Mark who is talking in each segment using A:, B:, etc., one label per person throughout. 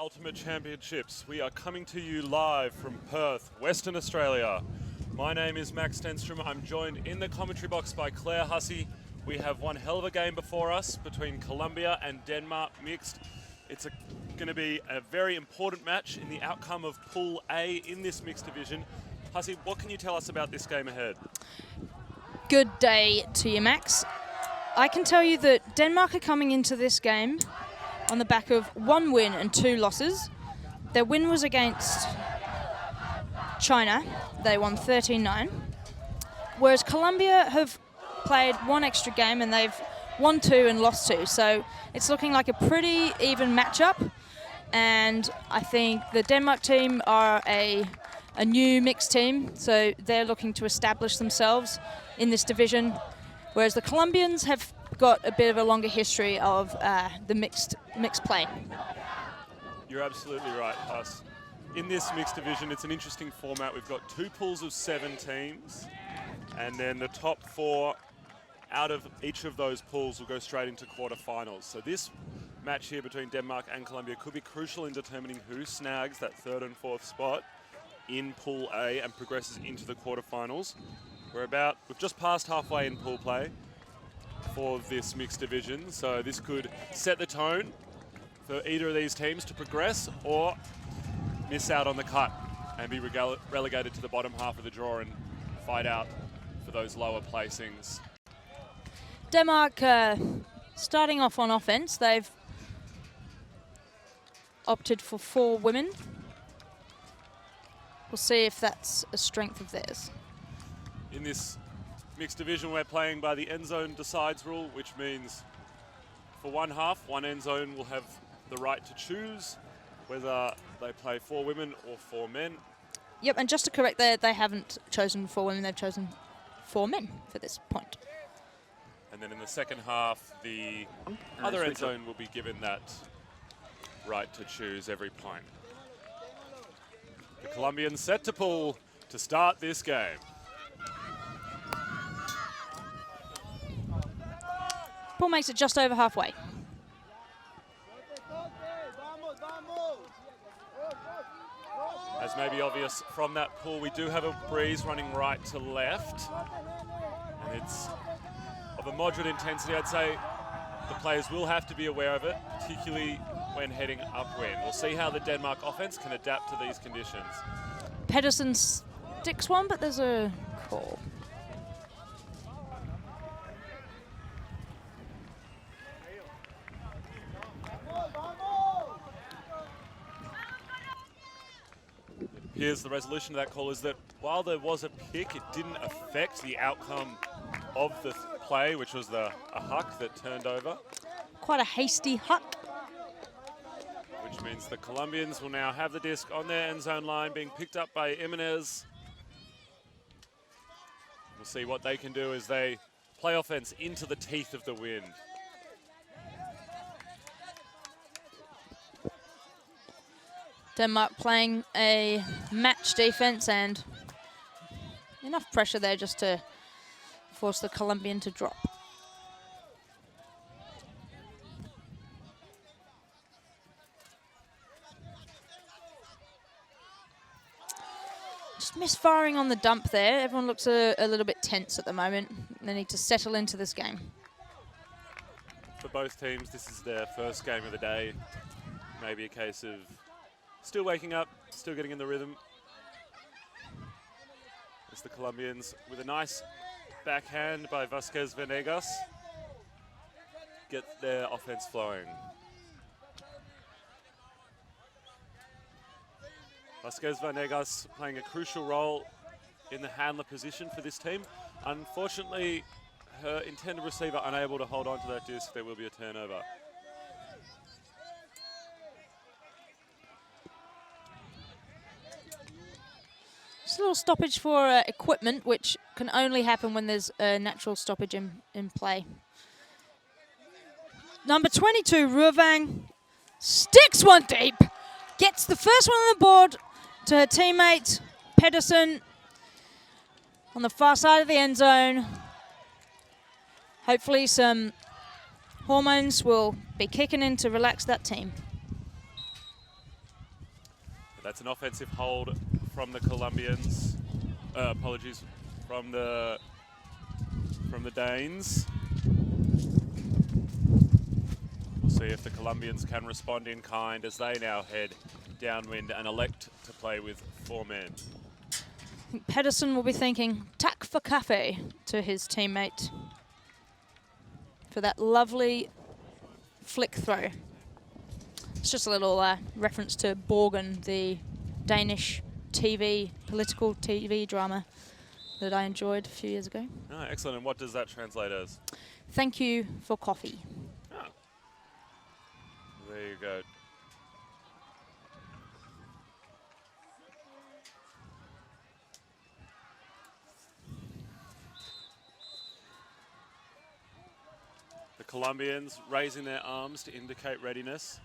A: Ultimate Championships. We are coming to you live from Perth, Western Australia. My name is Max Stenstrom. I'm joined in the commentary box by Claire Hussey. We have one hell of a game before us between Colombia and Denmark mixed. It's going to be a very important match in the outcome of Pool A in this mixed division. Hussey, what can you tell us about this game ahead?
B: Good day to you, Max. I can tell you that Denmark are coming into this game on the back of 1 win and 2 losses. Their win was against China. They won 13-9. Whereas Colombia have played 1 extra game and they've won 2 and lost 2. So it's looking like a pretty even matchup. And I think the Denmark team are a new mixed team. So they're looking to establish themselves in this division. Whereas the Colombians have got a bit of a longer history of the mixed play.
A: You're absolutely right, Huss. In this mixed division, it's an interesting format. We've got 2 pools of 7 teams, and then the top 4 out of each of those pools will go straight into quarterfinals. So this match here between Denmark and Colombia could be crucial in determining who snags that 3rd and 4th spot in Pool A and progresses into the quarterfinals. We've just passed halfway in pool play for this mixed division, so this could set the tone for either of these teams to progress or miss out on the cut and be relegated to the bottom half of the draw and fight out for those lower placings.
B: Denmark starting off on offense. They've opted for 4 women. We'll see if that's a strength of theirs.
A: In this mixed division, we're playing by the end zone decides rule, which means for one half, one end zone will have the right to choose whether they play 4 women or 4 men.
B: Yep, and just to correct there, they haven't chosen 4 women, they've chosen 4 men for this point.
A: And then in the second half, the other end zone will be given that right to choose every point. The Colombians set to pull to start this game.
B: Pool makes it just over halfway.
A: As may be obvious from that pool, we do have a breeze running right to left. And it's of a moderate intensity. I'd say the players will have to be aware of it, particularly when heading upwind. We'll see how the Denmark offense can adapt to these conditions.
B: Pedersen sticks one, but there's a call.
A: Here's the resolution to that call is that while there was a pick, it didn't affect the outcome of the play, which was a huck that turned over.
B: Quite a hasty huck.
A: Which means the Colombians will now have the disc on their end zone line being picked up by Jimenez. We'll see what they can do as they play offense into the teeth of the wind.
B: Denmark playing a match defense and enough pressure there just to force the Colombian to drop. Just misfiring on the dump there. Everyone looks a little bit tense at the moment. They need to settle into this game.
A: For both teams, this is their first game of the day. Maybe a case of still waking up, still getting in the rhythm. It's the Colombians with a nice backhand by Vasquez Venegas. Get their offense flowing. Vasquez Venegas playing a crucial role in the handler position for this team. Unfortunately, her intended receiver unable to hold on to that disc. There will be a turnover.
B: Just a little stoppage for equipment, which can only happen when there's a natural stoppage in play. Number 22, Ruevang, sticks one deep. Gets the first one on the board to her teammate, Pedersen, on the far side of the end zone. Hopefully some hormones will be kicking in to relax that team.
A: That's an offensive hold from the Colombians. Apologies, from the Danes. We'll see if the Colombians can respond in kind as they now head downwind and elect to play with 4 men.
B: Pedersen will be thinking, tack for cafe to his teammate for that lovely flick throw. It's just a little reference to Borgen, the Danish political TV drama that I enjoyed a few years ago.
A: Oh, excellent. And what does that translate as?
B: Thank you for coffee.
A: Oh. There you go. The Colombians raising their arms to indicate readiness.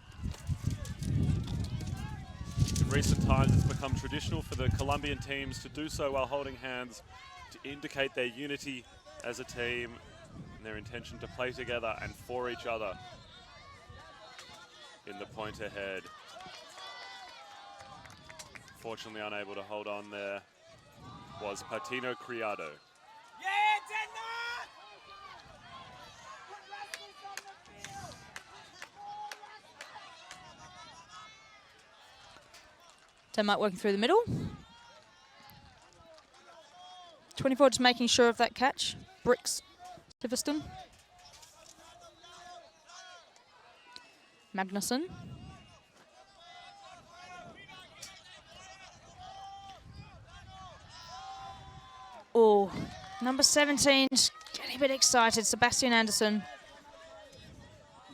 A: In recent times, it's become traditional for the Colombian teams to do so while holding hands to indicate their unity as a team and their intention to play together and for each other in the point ahead. Fortunately unable to hold on there was Patino Criado.
B: Denmark working through the middle. 24 just making sure of that catch. Bricks Siverston. Magnusson. Oh, number 17 just getting a bit excited. Sebastian Anderson.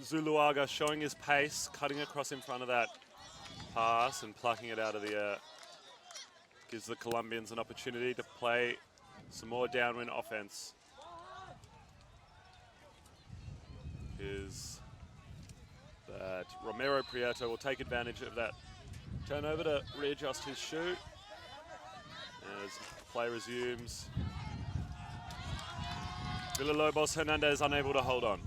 A: Zuluaga showing his pace, cutting across in front of that pass and plucking it out of the air. Gives the Colombians an opportunity to play some more downwind offense. Is that Romero Prieto will take advantage of that turnover to readjust his shoot as play resumes. Villalobos Hernandez unable to hold on.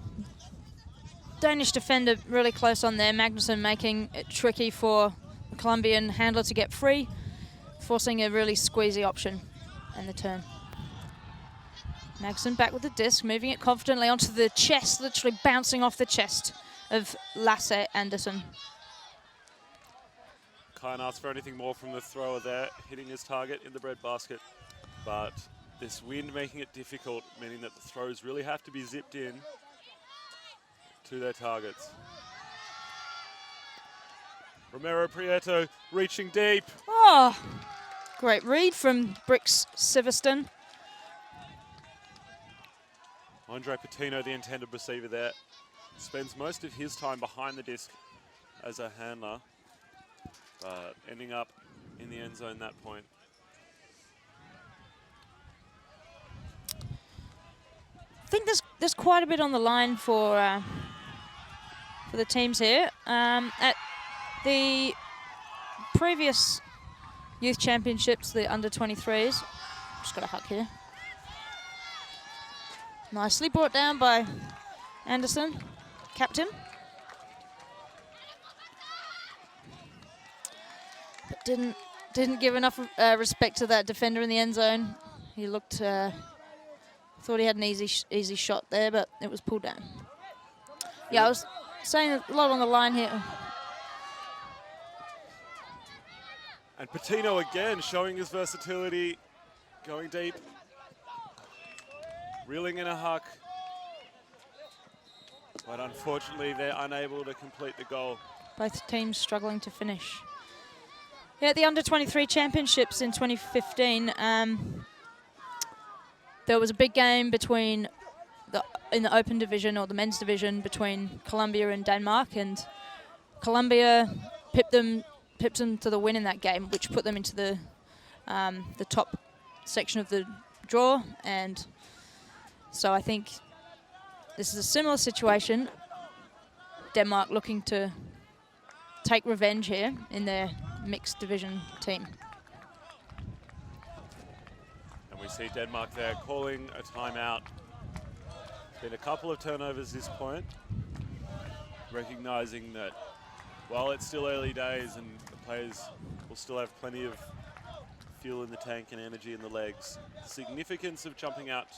B: Danish defender really close on there. Magnusson making it tricky for the Colombian handler to get free, forcing a really squeezy option and the turn. Magnusson back with the disc, moving it confidently onto the chest, literally bouncing off the chest of Lasse Anderson.
A: Can't ask for anything more from the thrower there, hitting his target in the breadbasket. But this wind making it difficult, meaning that the throws really have to be zipped in to their targets. Romero Prieto reaching deep.
B: Oh, great read from Bricks Siverston.
A: Andre Patino, the intended receiver there, spends most of his time behind the disc as a handler, but ending up in the end zone that point.
B: I think there's quite a bit on the line for the teams here. At the previous youth championships, the under 23s, just got a huck here. Nicely brought down by Anderson, captain. But didn't give enough respect to that defender in the end zone. He looked, thought he had an easy shot there, but it was pulled down. Yeah, I was saying a lot on the line here.
A: And Patino again showing his versatility, going deep. Reeling in a huck, but unfortunately they're unable to complete the goal.
B: Both teams struggling to finish. Yeah, at the under-23 championships in 2015, there was a big game between in the open division or the men's division between Colombia and Denmark, and Colombia pipped them to the win in that game, which put them into the top section of the draw. And so I think this is a similar situation. Denmark looking to take revenge here in their mixed division team.
A: And we see Denmark there calling a timeout. Been a couple of turnovers this point, recognizing that while it's still early days and the players will still have plenty of fuel in the tank and energy in the legs. The significance of jumping out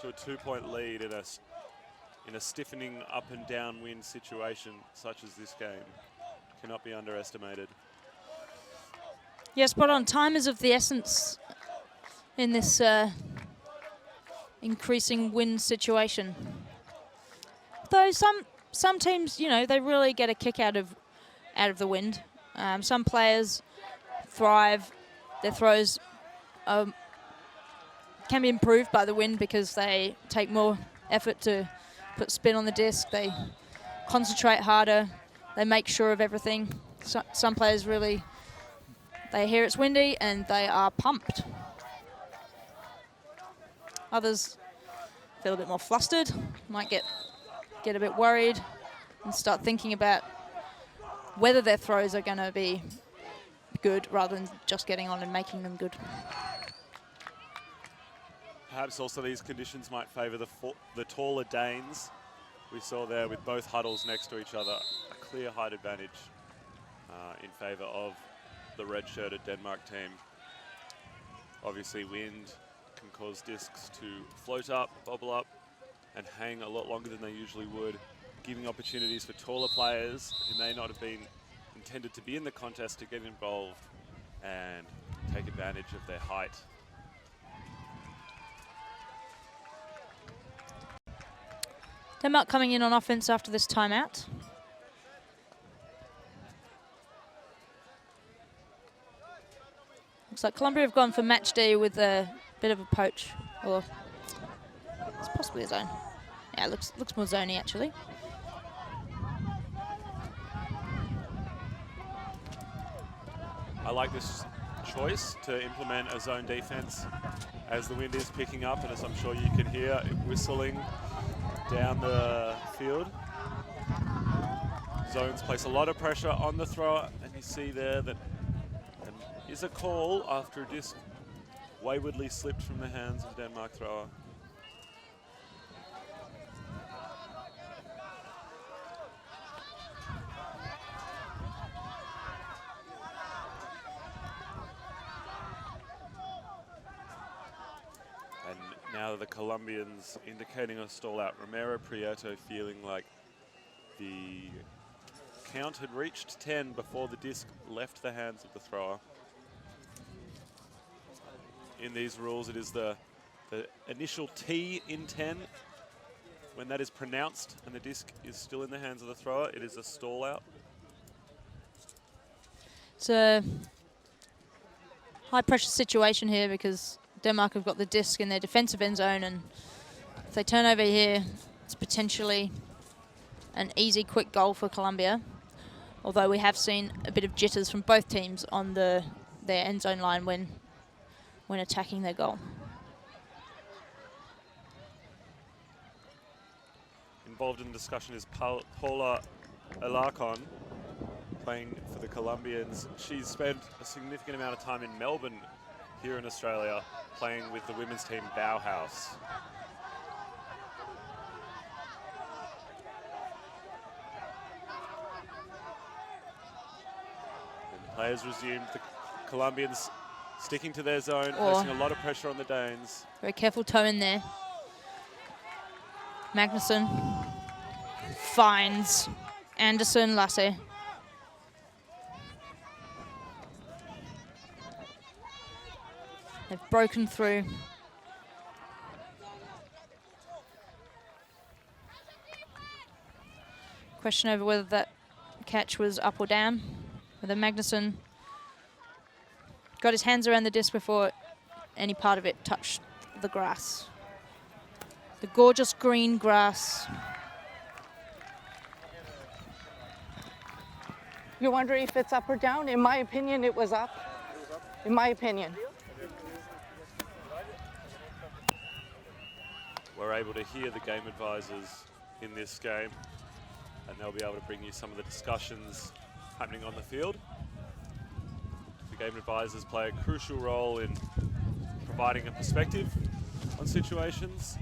A: to a 2-point lead in a stiffening up and down wind situation such as this game cannot be underestimated.
B: Yes, but on time is of the essence in this increasing wind situation. Though some teams, you know, they really get a kick out of the wind. Some players thrive. Their throws can be improved by the wind because they take more effort to put spin on the disc. They concentrate harder. They make sure of everything. Some players really, they hear it's windy and they are pumped. Others feel a bit more flustered, might get a bit worried and start thinking about whether their throws are going to be good rather than just getting on and making them good.
A: Perhaps also these conditions might favour the taller Danes. We saw there with both huddles next to each other, a clear height advantage in favour of the red-shirted Denmark team. Obviously wind can cause discs to float up, bobble up, and hang a lot longer than they usually would, giving opportunities for taller players who may not have been intended to be in the contest to get involved and take advantage of their height.
B: Denmark coming in on offense after this timeout. Looks like Colombia have gone for match D with a bit of a poach, or it's possibly a zone. Yeah, looks more zoney actually.
A: I like this choice to implement a zone defense as the wind is picking up, and as I'm sure you can hear it whistling down the field. Zones place a lot of pressure on the thrower, and you see there that is a call after a disc waywardly slipped from the hands of the Denmark thrower. And now the Colombians indicating a stall out. Romero Prieto feeling like the count had reached 10 before the disc left the hands of the thrower. In these rules, it is the initial T in 10. When that is pronounced and the disc is still in the hands of the thrower, it is a stall out.
B: It's a high pressure situation here because Denmark have got the disc in their defensive end zone, and if they turn over here, it's potentially an easy, quick goal for Colombia. Although we have seen a bit of jitters from both teams on their end zone line when attacking their goal.
A: Involved in the discussion is Paula Alarcon, playing for the Colombians. She's spent a significant amount of time in Melbourne here in Australia, playing with the women's team Bauhaus. And players resumed. The Colombians sticking to their zone, placing a lot of pressure on the Danes.
B: Very careful toe in there. Magnuson finds Anderson Lasse. They've broken through. Question over whether that catch was up or down. Whether Magnuson got his hands around the disc before any part of it touched the grass. The gorgeous green grass.
C: You wonder if it's up or down? In my opinion, it was up. In my opinion.
A: We're able to hear the game advisors in this game, and they'll be able to bring you some of the discussions happening on the field. The game advisors play a crucial role in providing a perspective on situations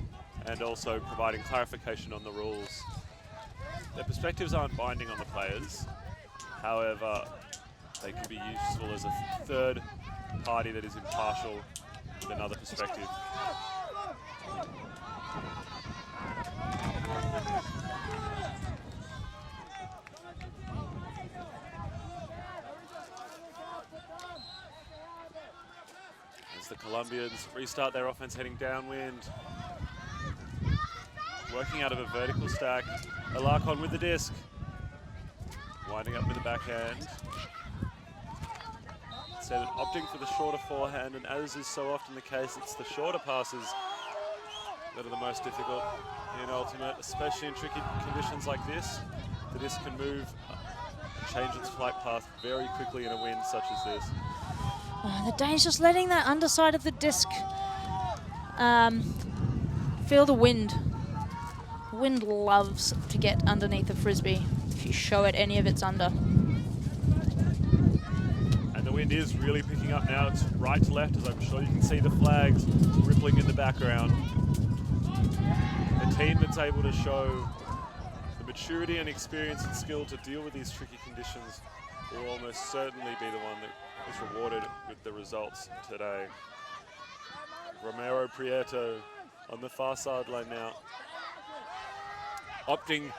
A: and also providing clarification on the rules. Their perspectives aren't binding on the players. However, They could be useful as a third party that is impartial with another perspective. As the Colombians restart their offense heading downwind. Working out of a vertical stack. Alarcon with the disc. Winding up with the backhand. So opting for the shorter forehand, and as is so often the case, it's the shorter passes that are the most difficult in ultimate, especially in tricky conditions like this. The disc can move and change its flight path very quickly in a wind such as this.
B: The Dane's just letting that underside of the disc feel the wind. The wind loves to get underneath the frisbee if you show it any of its under.
A: And the wind is really picking up now. It's right to left, as I'm sure you can see the flags rippling in the background. The team that's able to show the maturity and experience and skill to deal with these tricky conditions will almost certainly be the one that is rewarded with the results today. Romero Prieto on the far sideline now, opting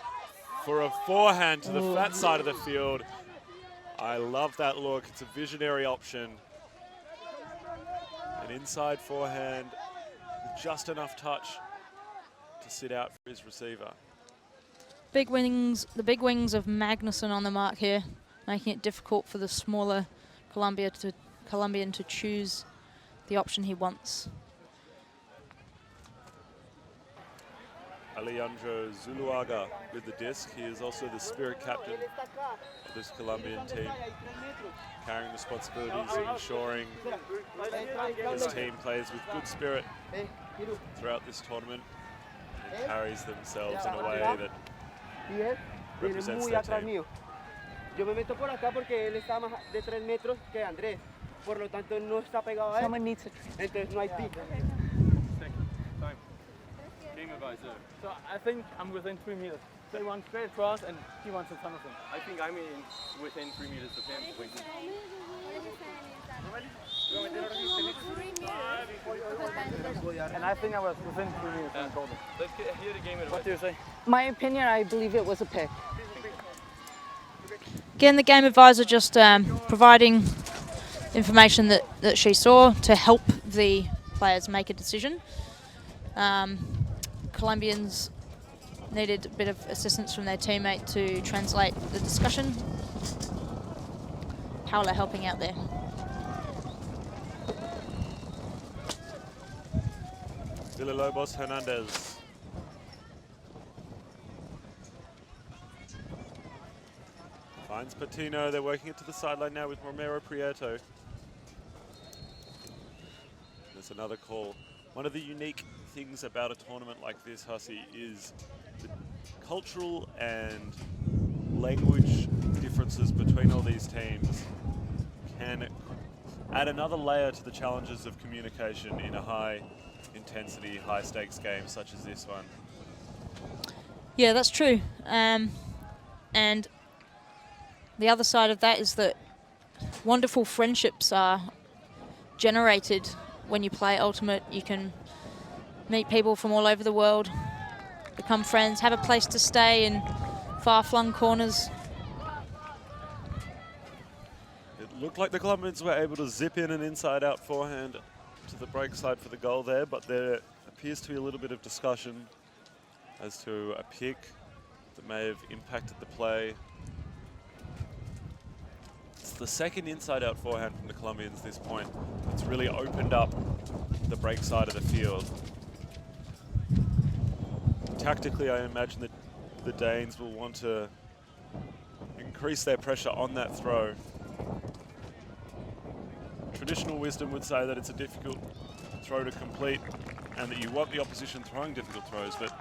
A: for a forehand to the flat side of the field. I love that look. It's a visionary option. An inside forehand with just enough touch to sit out for his receiver.
B: Big wings, the big wings of Magnuson on the mark here, making it difficult for the smaller Colombian to choose the option he wants.
A: Alejandro Zuluaga with the disc. He is also the spirit captain of this Colombian team, carrying responsibilities of ensuring his team plays with good spirit throughout this tournament and carries themselves in a way that represents their team.
D: Yo me meto por acá porque él está más de 3 metros que Andrés, por lo tanto no está pegado a él.
C: Someone needs to.
D: Entonces no hay pick.
E: So I think I'm within 3 meters. They run straight across and he wants a ton of them.
F: I think I'm within 3 meters of him.
E: And I think I was within 3 meters when I called it.
F: Let's hear the game.
E: What do you say?
C: My opinion, I believe it was a pick.
B: Again, the game advisor just providing information that she saw to help the players make a decision. Colombians needed a bit of assistance from their teammate to translate the discussion. Paola helping out there.
A: Villalobos Hernandez. Finds Patino. They're working it to the sideline now with Romero Prieto. There's another call. One of the unique things about a tournament like this, Hussey, is the cultural and language differences between all these teams can add another layer to the challenges of communication in a high intensity, high stakes game such as this one.
B: Yeah, that's true. And the other side of that is that wonderful friendships are generated when you play Ultimate. You can meet people from all over the world, become friends, have a place to stay in far-flung corners.
A: It looked like the Colombians were able to zip in an inside-out forehand to the break side for the goal there, but there appears to be a little bit of discussion as to a pick that may have impacted the play. It's the second inside-out forehand from the Colombians at this point. It's really opened up the break side of the field. Tactically, I imagine that the Danes will want to increase their pressure on that throw. Traditional wisdom would say that it's a difficult throw to complete and that you want the opposition throwing difficult throws, but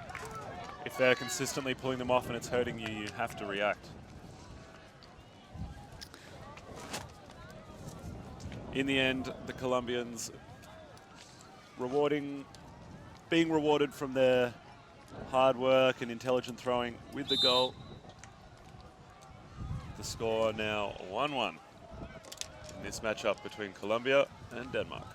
A: if they're consistently pulling them off and it's hurting you, you have to react. In the end, the Colombians being rewarded from their hard work and intelligent throwing with the goal. The score now 1-1. this matchup between Colombia and Denmark.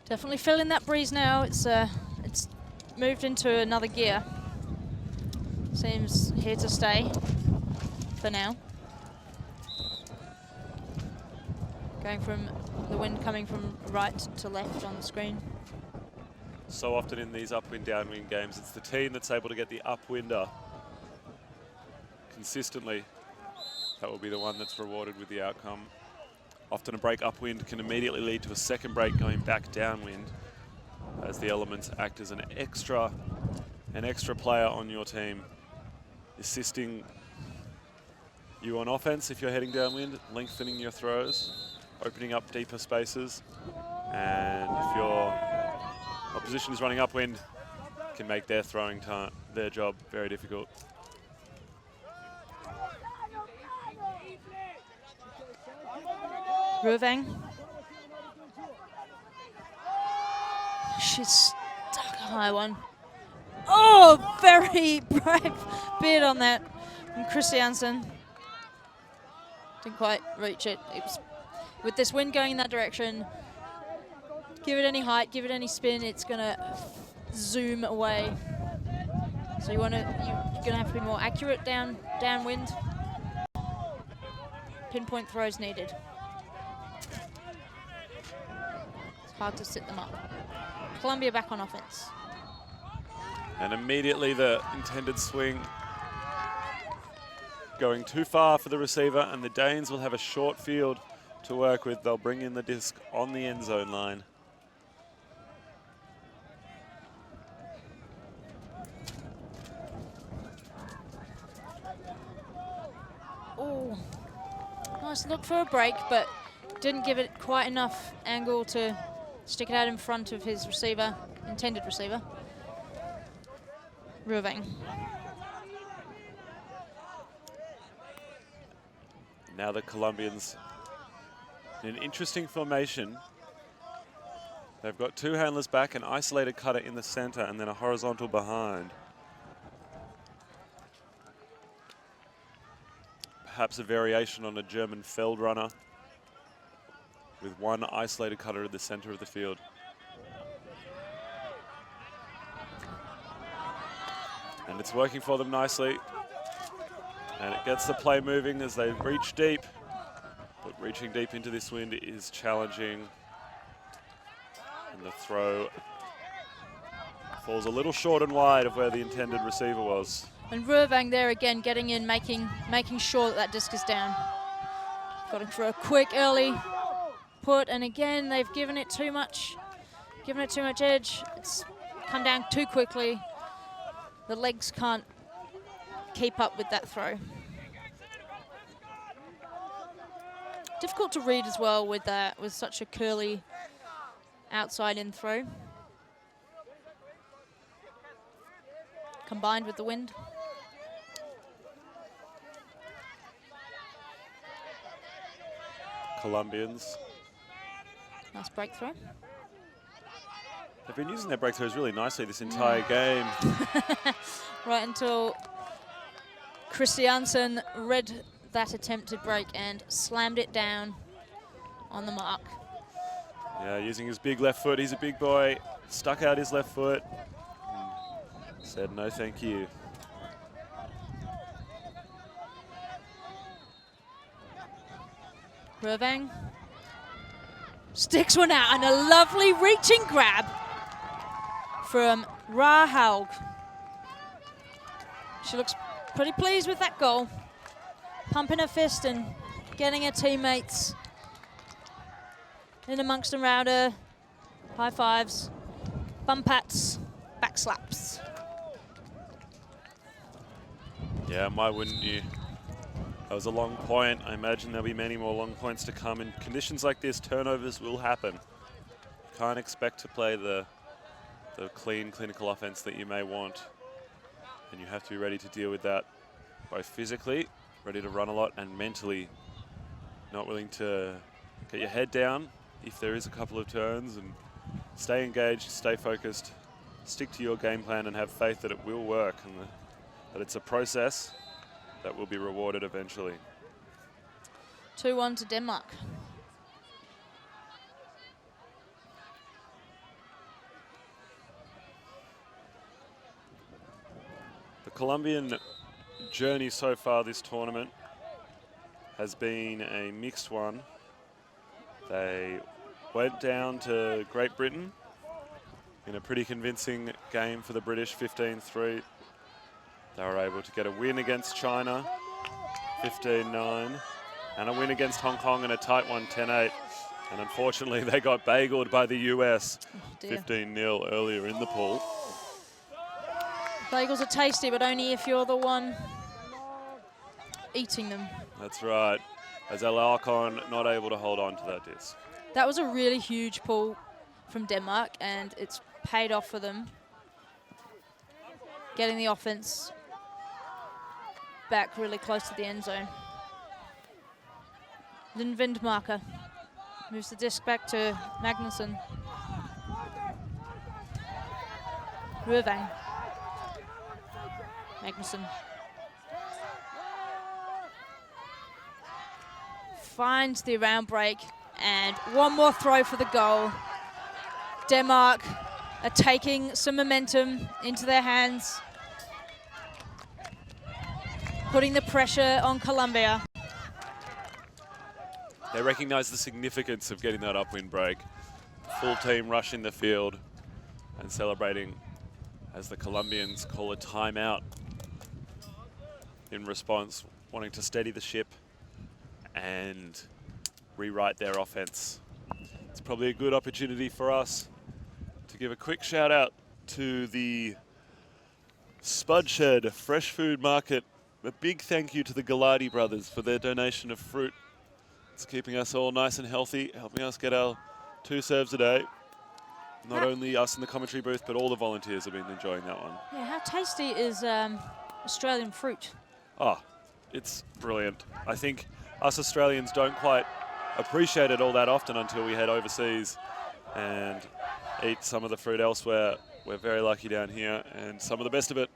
B: Definitely feeling that breeze now. It's moved into another gear. Seems here to stay for now. Going from the wind coming from right to left on the screen.
A: So often in these upwind, downwind games, it's the team that's able to get the upwinder consistently. That will be the one that's rewarded with the outcome. Often a break upwind can immediately lead to a second break going back downwind, as the elements act as an extra player on your team, assisting you on offense if you're heading downwind, lengthening your throws, opening up deeper spaces, and if your opposition is running upwind, can make their throwing time, their job very difficult.
B: Reuvang. She's stuck a high one. Oh, very brave bid on that from Christiansen. Didn't quite reach it. It was, with this wind going in that direction, give it any height, give it any spin, it's gonna zoom away. So you're gonna have to be more accurate downwind. Pinpoint throws needed. It's hard to sit them up. Colombia back on offense.
A: And immediately the intended swing going too far for the receiver, and the Danes will have a short field to work with. They'll bring in the disc on the end zone line.
B: Oh, nice look for a break, but didn't give it quite enough angle to stick it out in front of his receiver, intended receiver. Reuvang.
A: Now the Colombians in an interesting formation. They've got two handlers back, an isolated cutter in the center, and then a horizontal behind. Perhaps a variation on a German Feld runner with one isolated cutter at the center of the field. And it's working for them nicely. And it gets the play moving as they reach deep. But reaching deep into this wind is challenging. And the throw falls a little short and wide of where the intended receiver was.
B: And Reuvang there again, getting in, making sure that disc is down. Got him for a quick early put, and again they've given it too much edge. It's come down too quickly. The legs can't keep up with that throw. Difficult to read as well with such a curly outside in throw. Combined with the wind.
A: Colombians.
B: Nice breakthrough.
A: They've been using their breakthroughs really nicely this entire game.
B: Right until Christiansen read that attempted break and slammed it down on the mark.
A: Yeah, using his big left foot. He's a big boy. Stuck out his left foot. Said no thank you.
B: Reuvang sticks one out, and a lovely reaching grab from Rahaug. She looks pretty pleased with that goal. Pumping her fist and getting her teammates in amongst and around her. High fives, bum pats, back slaps.
A: Yeah, why wouldn't you? That was a long point. I imagine there'll be many more long points to come. In conditions like this, turnovers will happen. You can't expect to play the clean, clinical offense that you may want. And you have to be ready to deal with that, both physically, ready to run a lot, and mentally not willing to get your head down if there is a couple of turns and stay engaged, stay focused, stick to your game plan and have faith that it will work and that it's a process that will be rewarded eventually.
B: 2-1 to Denmark.
A: The Colombian journey so far this tournament has been a mixed one. They went down to Great Britain in a pretty convincing game for the British, 15-3. They were able to get a win against China, 15-9, and a win against Hong Kong in a tight one, 10-8. And unfortunately, they got bageled by the US, 15-0 earlier in the pool.
B: Bagels are tasty, but only if you're the one eating them.
A: That's right. As Alarcon not able to hold on to that disc.
B: That was a really huge pull from Denmark, and it's paid off for them. Getting the offense back really close to the end zone. Lindvindmarker moves the disc back to Magnussen. Røvang. Magnussen. Finds the round break, and one more throw for the goal. Denmark are taking some momentum into their hands, putting the pressure on Colombia.
A: They recognize the significance of getting that upwind break. Full team rushing the field and celebrating as the Colombians call a timeout in response, wanting to steady the ship and rewrite their offense. It's probably a good opportunity for us to give a quick shout out to the Spud Shed Fresh Food Market. A big thank you to the Galati brothers for their donation of fruit. It's keeping us all nice and healthy, helping us get our 2 serves a day. Not only us in the commentary booth, but all the volunteers have been enjoying that one.
B: Yeah, how tasty is Australian fruit?
A: Oh, it's brilliant. I think us Australians don't quite appreciate it all that often until we head overseas and eat some of the fruit elsewhere. We're very lucky down here, and some of the best of it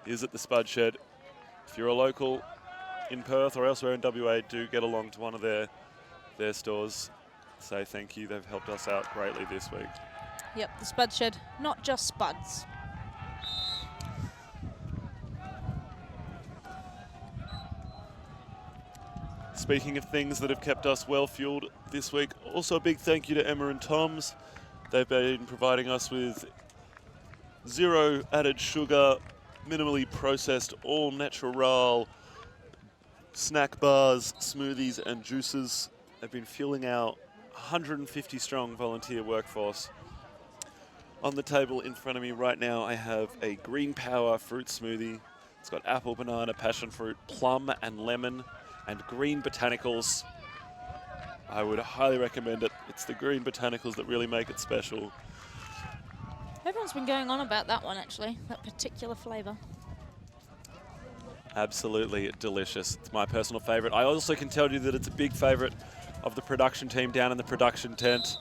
A: is at the Spud Shed. If you're a local in Perth or elsewhere in WA, do get along to one of their stores. Say thank you. They've helped us out greatly this week.
B: Yep, the Spud Shed, not just spuds.
A: Speaking of things that have kept us well fueled this week, also a big thank you to Emma and Tom's. They've been providing us with 0 added sugar, minimally processed, all natural snack bars, smoothies and juices. They've been fueling our 150 strong volunteer workforce. On the table in front of me right now, I have a Green Power fruit smoothie. It's got apple, banana, passion fruit, plum and lemon, and green botanicals. I would highly recommend it. It's the green botanicals that really make it special.
B: Everyone's been going on about that one, actually, that particular flavour.
A: Absolutely delicious. It's my personal favourite. I also can tell you that it's a big favourite of the production team down in the production tent.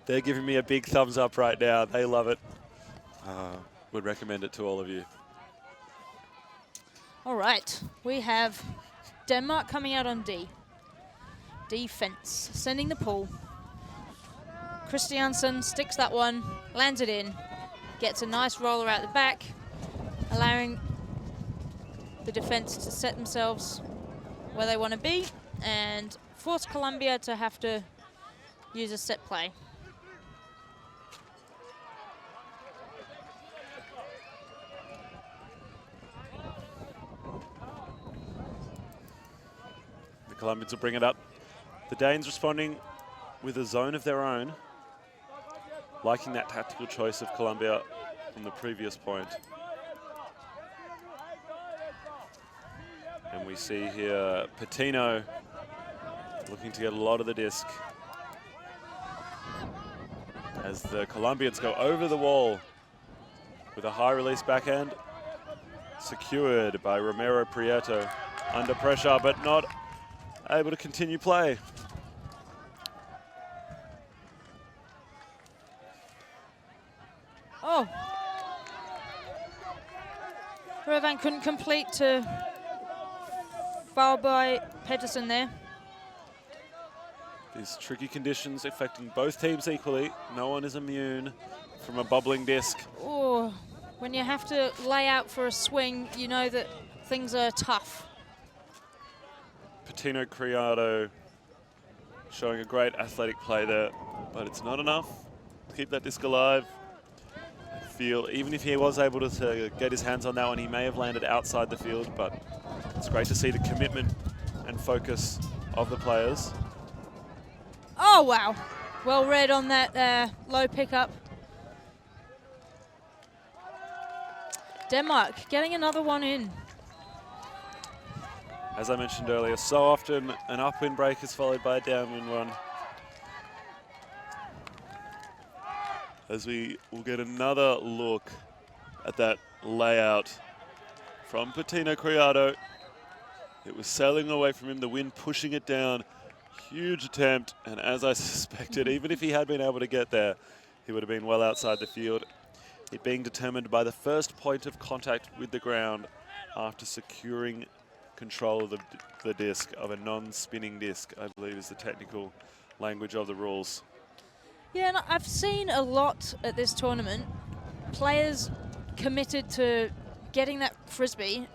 A: They're giving me a big thumbs up right now. They love it. Would recommend it to all of you.
B: All right, we have Denmark coming out on D. Defense, sending the pull. Christiansen sticks that one, lands it in, gets a nice roller out the back, allowing the defense to set themselves where they want to be and force Colombia to have to use a set play.
A: The Colombians will bring it up. The Danes responding with a zone of their own, liking that tactical choice of Colombia from the previous point. And we see here Patino looking to get a lot of the disc as the Colombians go over the wall with a high release backhand, secured by Romero Prieto. Under pressure, but not able to continue play.
B: Rovan couldn't complete to foul by Pedersen there.
A: These tricky conditions affecting both teams equally. No one is immune from a bobbling disc.
B: Oh, when you have to lay out for a swing, you know that things are tough.
A: Patino Criado showing a great athletic play there, but it's not enough to keep that disc alive. I feel even if he was able to get his hands on that one, he may have landed outside the field, but it's great to see the commitment and focus of the players.
B: Oh, wow. Well read on that low pickup. Denmark getting another one in.
A: As I mentioned earlier, so often an upwind break is followed by a downwind one. As we will get another look at that layout from Patino Criado. It was sailing away from him, the wind pushing it down. Huge attempt, and as I suspected, even if he had been able to get there, he would have been well outside the field. It being determined by the first point of contact with the ground after securing control of the disc, of a non-spinning disc, I believe is the technical language of the rules.
B: Yeah, and I've seen a lot at this tournament. Players committed to getting that frisbee,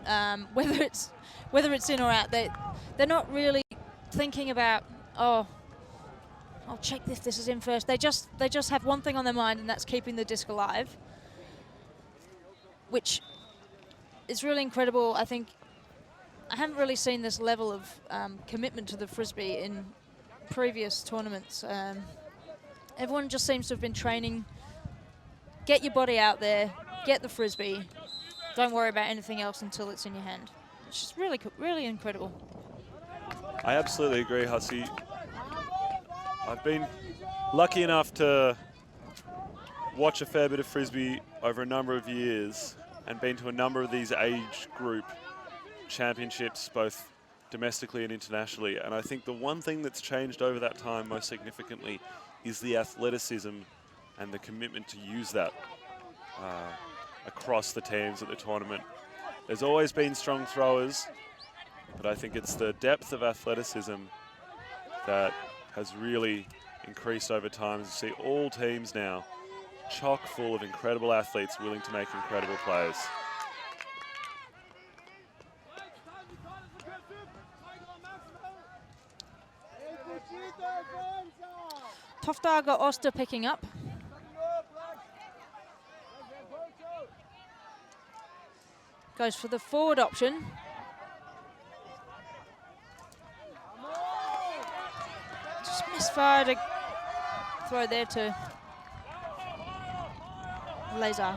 B: whether it's in or out. They're not really thinking about, oh, I'll check if this is in first. They just have one thing on their mind, and that's keeping the disc alive, which is really incredible. I think I haven't really seen this level of commitment to the frisbee in previous tournaments. Everyone just seems to have been training, get your body out there, get the frisbee, don't worry about anything else until it's in your hand. It's just really, really incredible.
A: I absolutely agree, Hussey. I've been lucky enough to watch a fair bit of frisbee over a number of years and been to a number of these age group championships, both domestically and internationally. And I think the one thing that's changed over that time most significantly is the athleticism and the commitment to use that across the teams at the tournament. There's always been strong throwers, but I think it's the depth of athleticism that has really increased over time. As you see all teams now chock full of incredible athletes willing to make incredible plays.
B: Toftager Oster picking up. Goes for the forward option. Just misfired a throw there to Lazar.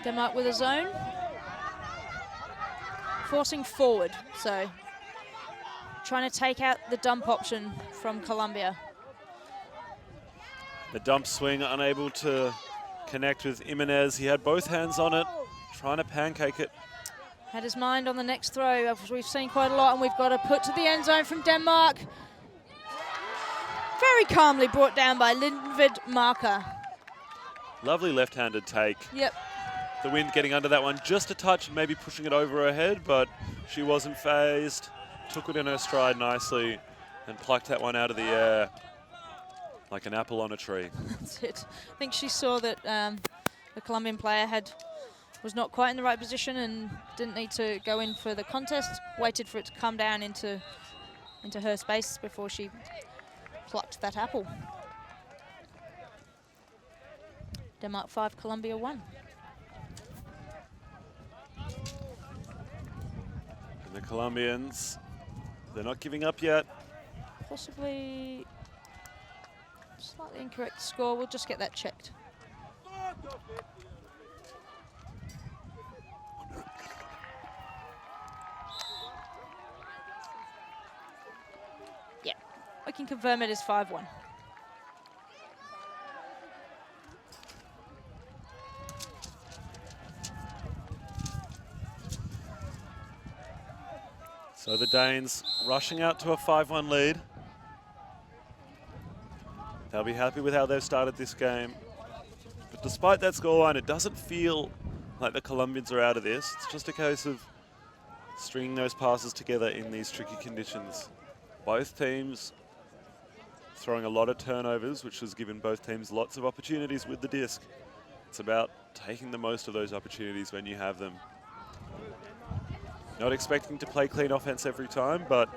B: Denmark with a zone. Forcing forward, so trying to take out the dump option from Colombia.
A: The dump swing unable to connect with Jimenez. He had both hands on it, trying to pancake it.
B: Had his mind on the next throw. We've seen quite a lot, and we've got to put to the end zone from Denmark. Very calmly brought down by Lindvid Marker.
A: Lovely left-handed take.
B: Yep.
A: The wind getting under that one just a touch, maybe pushing it over her head, but she wasn't phased. Took it in her stride nicely and plucked that one out of the air like an apple on a tree.
B: That's it. I think she saw that the Colombian player was not quite in the right position and didn't need to go in for the contest. Waited for it to come down into her space before she plucked that apple. Denmark 5, Colombia 1.
A: And the Colombians, they're not giving up yet.
B: Possibly slightly incorrect score. We'll just get that checked. Yeah, I can confirm it is 5-1.
A: So the Danes rushing out to a 5-1 lead. They'll be happy with how they've started this game. But despite that scoreline, it doesn't feel like the Colombians are out of this. It's just a case of stringing those passes together in these tricky conditions. Both teams throwing a lot of turnovers, which has given both teams lots of opportunities with the disc. It's about taking the most of those opportunities when you have them. Not expecting to play clean offense every time, but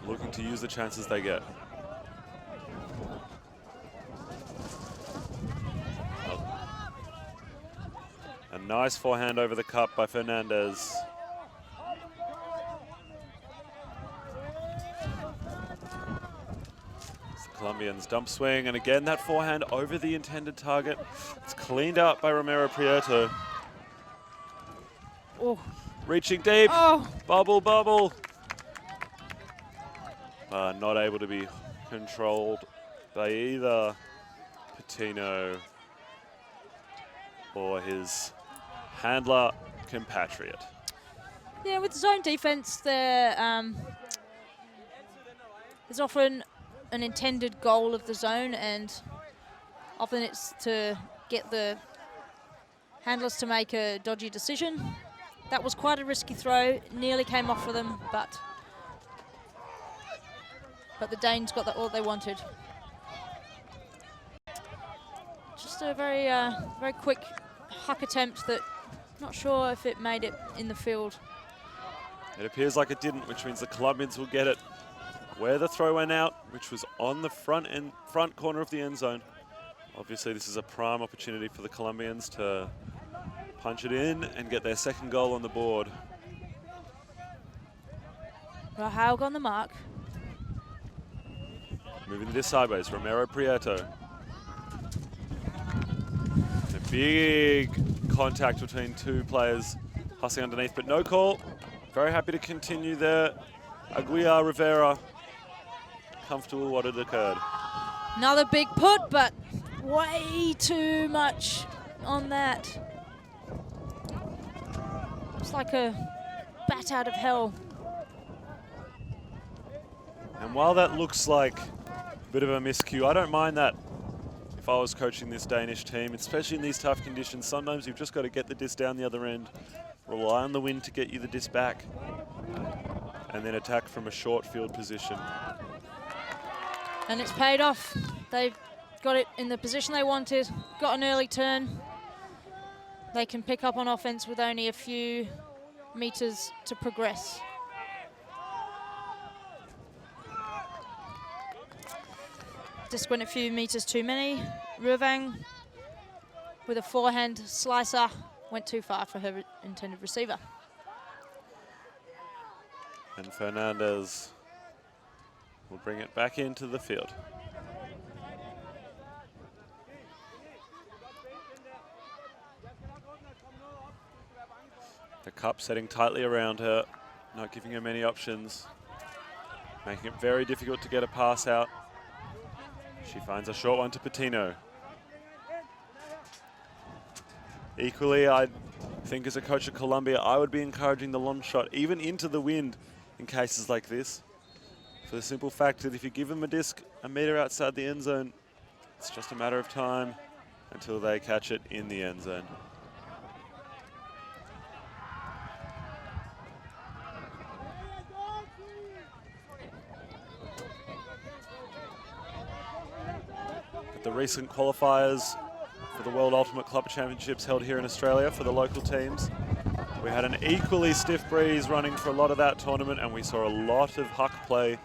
A: looking to use the chances they get. A nice forehand over the cup by Fernandez. Colombians dump swing, and again that forehand over the intended target. It's cleaned up by Romero Prieto.
B: Oh.
A: Reaching deep,
B: Oh.
A: bubble, bubble. Not able to be controlled by either Patino or his handler compatriot.
B: Yeah, with zone defense, there's often an intended goal of the zone, and often it's to get the handlers to make a dodgy decision. That was quite a risky throw, nearly came off for them, but the Danes got all they wanted. Just a very, very quick huck attempt that, not sure if it made it in the field.
A: It appears like it didn't, which means the Colombians will get it where the throw went out, which was on the front corner of the end zone. Obviously, this is a prime opportunity for the Colombians to punch it in and get their second goal on the board.
B: Rahaug on the mark.
A: Moving this sideways, Romero Prieto. A big contact between two players hustling underneath, but no call. Very happy to continue there. Aguiar Rivera, comfortable what had occurred.
B: Another big put, but way too much on that. It's like a bat out of hell.
A: And while that looks like a bit of a miscue, I don't mind that if I was coaching this Danish team, especially in these tough conditions. Sometimes you've just got to get the disc down the other end, rely on the wind to get you the disc back, and then attack from a short field position.
B: And it's paid off. They've got it in the position they wanted, got an early turn. They can pick up on offense with only a few meters to progress. Just went a few meters too many. Ruevang with a forehand slicer went too far for her intended receiver.
A: And Fernandez will bring it back into the field. The cup setting tightly around her, not giving her many options, making it very difficult to get a pass out. She finds a short one to Patino. Equally, I think as a coach of Colombia, I would be encouraging the long shot, even into the wind in cases like this. For the simple fact that if you give them a disc a meter outside the end zone, it's just a matter of time until they catch it in the end zone. The recent qualifiers for the World Ultimate Club Championships held here in Australia for the local teams. We had an equally stiff breeze running for a lot of that tournament, and we saw a lot of huck play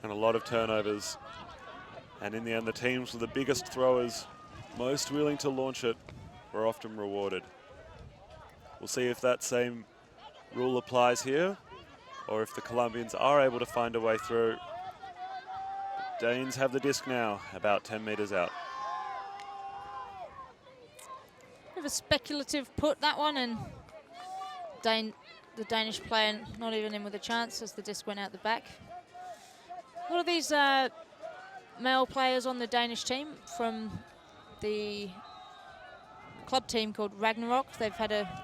A: and a lot of turnovers. And in the end, the teams with the biggest throwers, most willing to launch it, were often rewarded. We'll see if that same rule applies here, or if the Colombians are able to find a way through. Danes have the disc now, about 10 meters out.
B: Bit of a speculative put, that one, and the Danish player not even in with a chance as the disc went out the back. A lot of these male players on the Danish team from the club team called Ragnarok. They've had a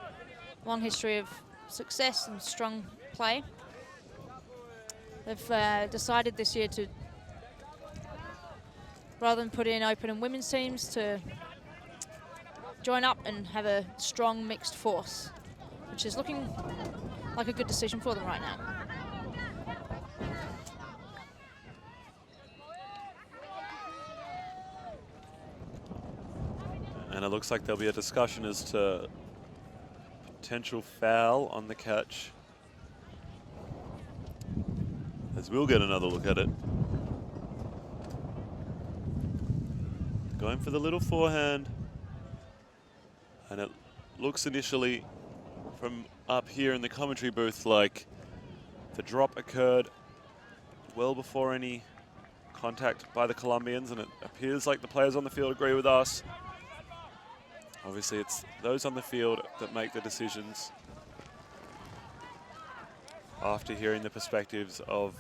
B: long history of success and strong play. They've decided this year to rather than put in open and women's teams to join up and have a strong mixed force, which is looking like a good decision for them right now.
A: And it looks like there'll be a discussion as to potential foul on the catch, as we'll get another look at it. Going for the little forehand. And it looks initially from up here in the commentary booth like the drop occurred well before any contact by the Colombians, and it appears like the players on the field agree with us. Obviously, it's those on the field that make the decisions after hearing the perspectives of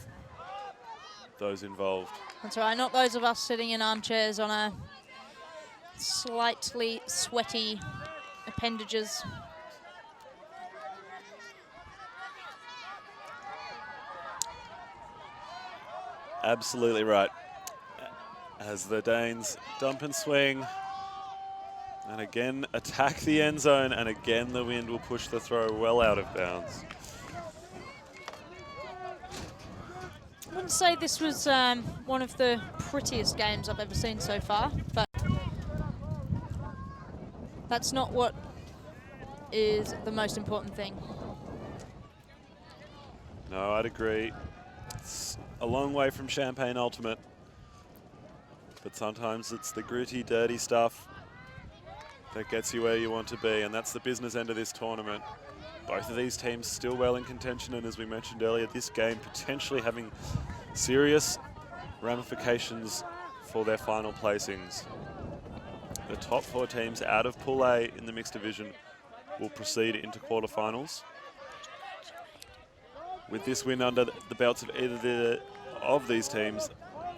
A: those involved.
B: That's right, not those of us sitting in armchairs on a slightly sweaty appendages.
A: Absolutely right. As the Danes dump and swing, and again attack the end zone, and again the wind will push the throw well out of bounds.
B: I wouldn't say this was one of the prettiest games I've ever seen so far, but that's not what is the most important thing.
A: No, I'd agree. It's a long way from Champagne Ultimate, but sometimes it's the gritty, dirty stuff that gets you where you want to be, and that's the business end of this tournament. Both of these teams still well in contention, and as we mentioned earlier, this game potentially having serious ramifications for their final placings. The top 4 teams out of Pool A in the mixed division will proceed into quarterfinals. With this win under the belts of either of these teams,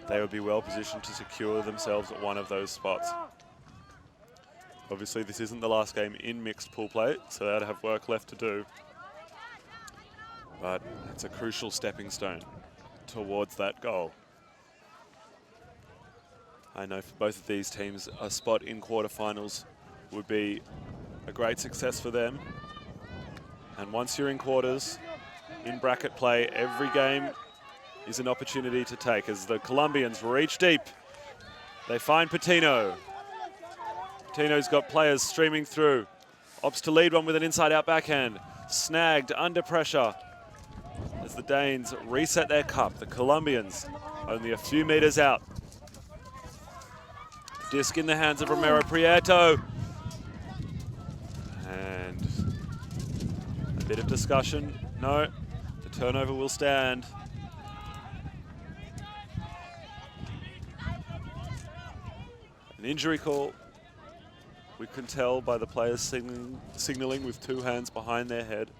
A: they would be well positioned to secure themselves at one of those spots. Obviously, this isn't the last game in mixed pool play, so they'd have work left to do. But it's a crucial stepping stone towards that goal. I know for both of these teams, a spot in quarterfinals would be a great success for them. And once you're in quarters, in bracket play, every game is an opportunity to take. As the Colombians reach deep, they find Patino. Patino's got players streaming through. Opts to lead one with an inside-out backhand. Snagged under pressure as the Danes reset their cup. The Colombians only a few meters out. Disc in the hands of Romero Prieto. And a bit of discussion. No, the turnover will stand. An injury call. We can tell by the players signaling with 2 hands behind their head.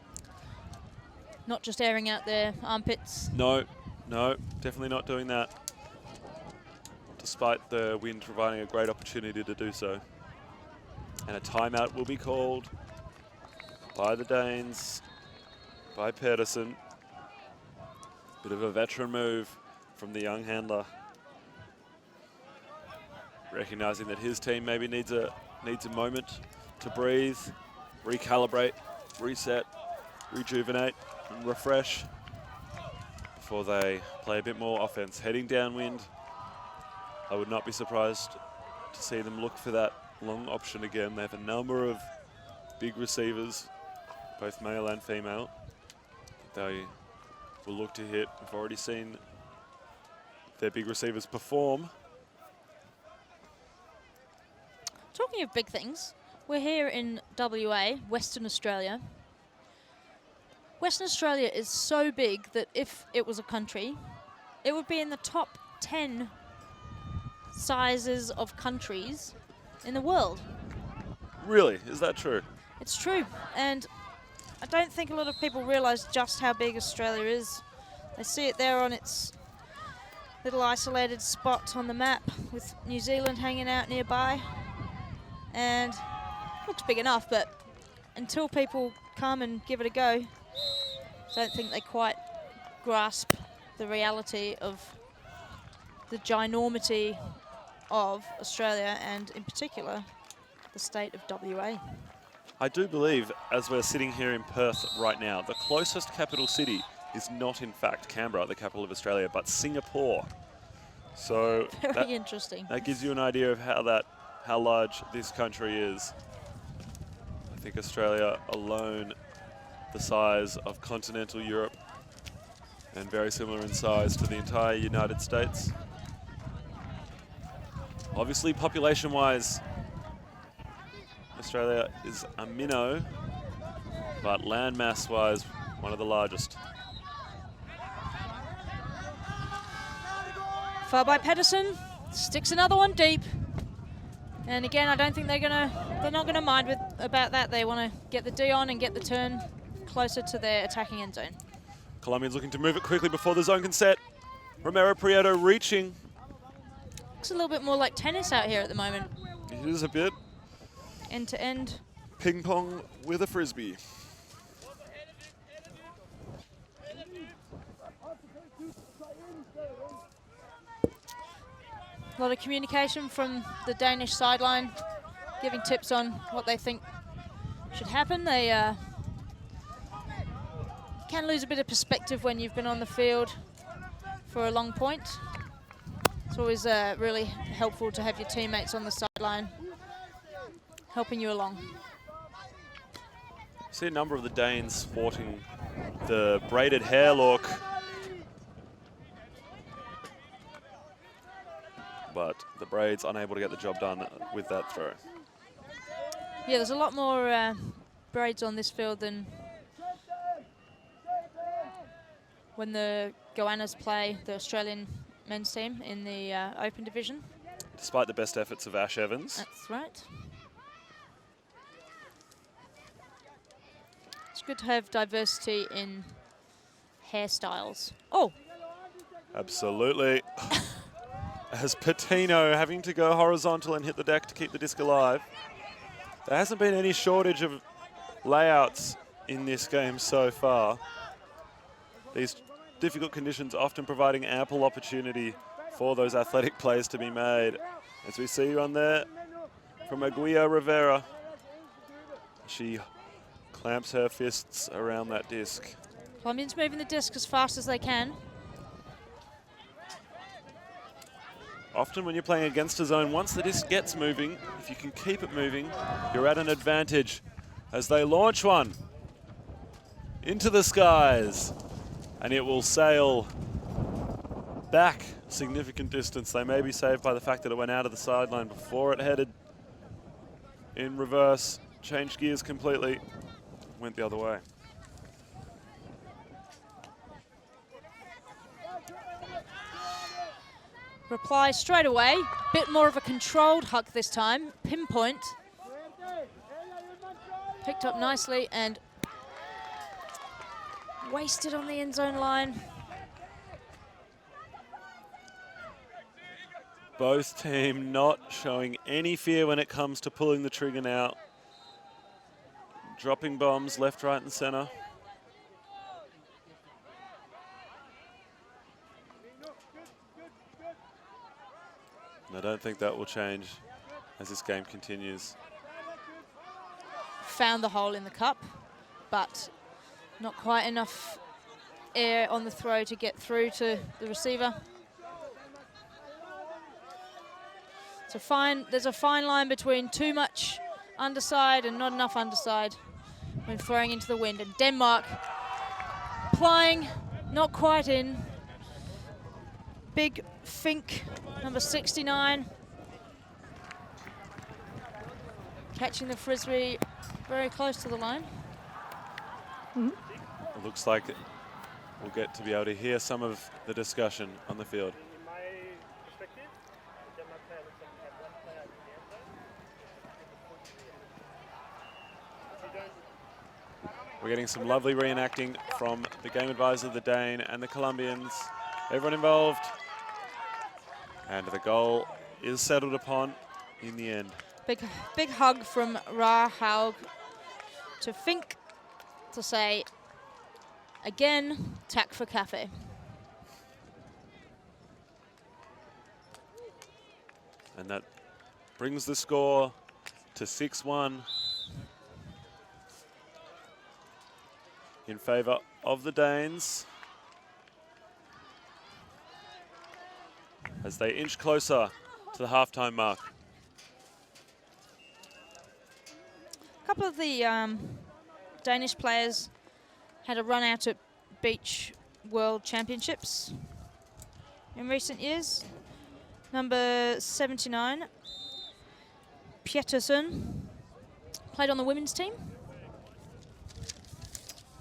B: Not just airing out their armpits.
A: No, definitely not doing that. Despite the wind providing a great opportunity to do so. And a timeout will be called by the Danes, by Pedersen. Bit of a veteran move from the young handler. Recognizing that his team maybe needs a moment to breathe, recalibrate, reset, rejuvenate, and refresh before they play a bit more offense. Heading downwind, I would not be surprised to see them look for that long option again. They have a number of big receivers, both male and female, that they will look to hit. We've already seen their big receivers perform.
B: Talking of big things, we're here in WA, Western Australia. Western Australia is so big that if it was a country, it would be in the top 10 sizes of countries in the world.
A: Really? Is that true?
B: It's true, and I don't think a lot of people realise just how big Australia is. They see it there on its little isolated spot on the map with New Zealand hanging out nearby. And looks big enough, but until people come and give it a go, I don't think they quite grasp the reality of the ginormity of Australia and in particular the state of WA.
A: I do believe, as we're sitting here in Perth right now, the closest capital city is not in fact Canberra, the capital of Australia, but Singapore. So
B: Very interesting.
A: that gives you an idea of how large this country is. I think Australia alone, the size of continental Europe, and very similar in size to the entire United States. Obviously, population-wise, Australia is a minnow, but landmass-wise, one of the largest.
B: Far by Pedersen, sticks another one deep. And again, I don't think they're not gonna mind about that. They want to get the D on and get the turn closer to their attacking end zone.
A: Colombians looking to move it quickly before the zone can set. Romero Prieto reaching.
B: Looks a little bit more like tennis out here at the moment.
A: It is a bit.
B: End to end.
A: Ping pong with a frisbee.
B: A lot of communication from the Danish sideline, giving tips on what they think should happen. They can lose a bit of perspective when you've been on the field for a long point. It's always really helpful to have your teammates on the sideline helping you along.
A: See a number of the Danes sporting the braided hair look, but the braids unable to get the job done with that throw.
B: Yeah, there's a lot more braids on this field than when the Goannas play the Australian men's team in the Open division.
A: Despite the best efforts of Ash Evans.
B: That's right. It's good to have diversity in hairstyles. Oh!
A: Absolutely. As Patino having to go horizontal and hit the deck to keep the disc alive. There hasn't been any shortage of layouts in this game so far. These difficult conditions often providing ample opportunity for those athletic plays to be made. As we see on there from Aguia Rivera. She clamps her fists around that disc.
B: Colombians moving the disc as fast as they can.
A: Often when you're playing against a zone, once the disc gets moving, if you can keep it moving, you're at an advantage. As they launch one into the skies, and it will sail back significant distance. They may be saved by the fact that it went out of the sideline before it headed in reverse, changed gears completely, went the other way.
B: Reply straight away. Bit more of a controlled huck this time. Pinpoint. Picked up nicely and wasted on the end zone line.
A: Both team not showing any fear when it comes to pulling the trigger now. Dropping bombs left, right, and center. And I don't think that will change as this game continues.
B: Found the hole in the cup, but not quite enough air on the throw to get through to the receiver. There's a fine line between too much underside and not enough underside when throwing into the wind. And Denmark applying, not quite in. Big Fink, number 69. Catching the frisbee very close to the line.
A: It looks like we'll get to be able to hear some of the discussion on the field.
G: In my perspective, Denmark player looks like we have one player in the end zone.
A: We're getting some lovely reenacting from the game advisor, the Dane, and the Colombians. Everyone involved. And the goal is settled upon in the end.
B: Big hug from Rahaug to Fink to say, again, tack for cafe.
A: And that brings the score to 6-1 in favour of the Danes as they inch closer to the halftime mark.
B: A couple of the Danish players had a run out at Beach World Championships in recent years. Number 79, Peterson, played on the women's team.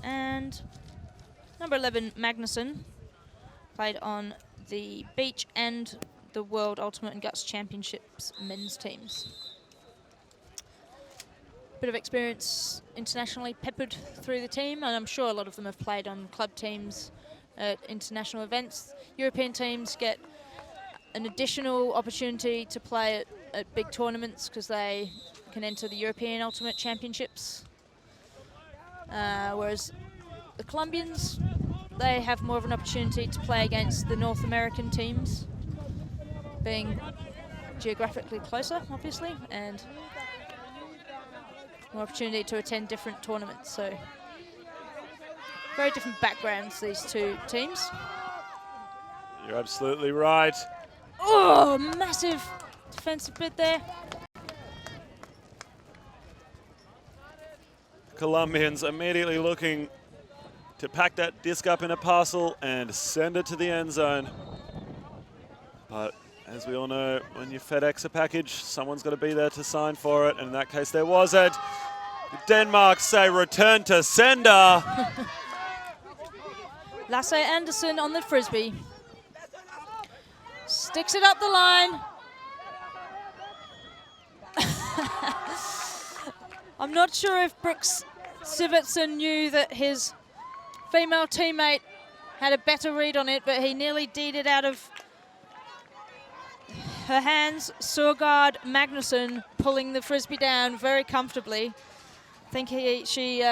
B: And number 11, Magnuson, played on the Beach and the World Ultimate and Guts Championships men's teams. Bit of experience internationally peppered through the team, and I'm sure a lot of them have played on club teams at international events. European teams get an additional opportunity to play at big tournaments because they can enter the European Ultimate Championships. Whereas the Colombians, they have more of an opportunity to play against the North American teams, being geographically closer, obviously, and more opportunity to attend different tournaments. So very different backgrounds, these two teams.
A: You're absolutely right.
B: Oh, massive defensive bid there.
A: Colombians immediately looking to pack that disc up in a parcel and send it to the end zone. But as we all know, when you FedEx a package, someone's got to be there to sign for it, and in that case there wasn't. Denmark say return to sender.
B: Lasse Andersen on the frisbee. Sticks it up the line. I'm not sure if Brooks Sivertsen knew that his female teammate had a better read on it, but he nearly D'd it out of her hands. Sorgard Magnuson pulling the frisbee down very comfortably. I think she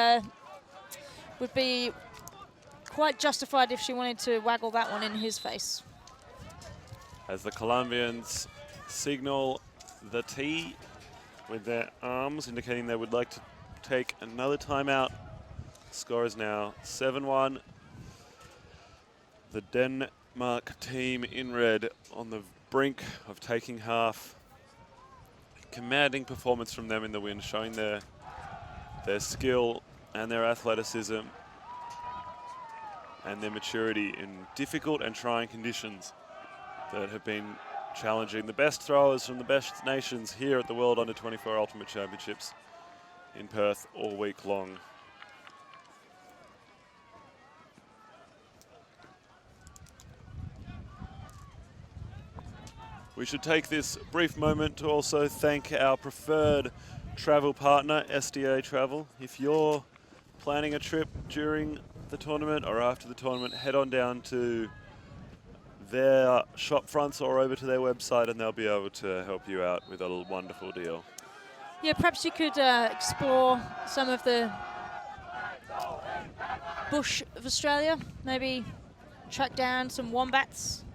B: would be quite justified if she wanted to waggle that one in his face.
A: As the Colombians signal the tee with their arms, indicating they would like to take another timeout. Score is now 7-1. The Denmark team in red on the brink of taking half. Commanding performance from them in the win, showing their skill and their athleticism and their maturity in difficult and trying conditions that have been challenging the best throwers from the best nations here at the World Under-24 Ultimate Championships in Perth all week long. We should take this brief moment to also thank our preferred travel partner, SDA Travel. If you're planning a trip during the tournament or after the tournament, head on down to their shop fronts or over to their website and they'll be able to help you out with a wonderful deal.
B: Yeah, perhaps you could explore some of the bush of Australia, maybe track down some wombats.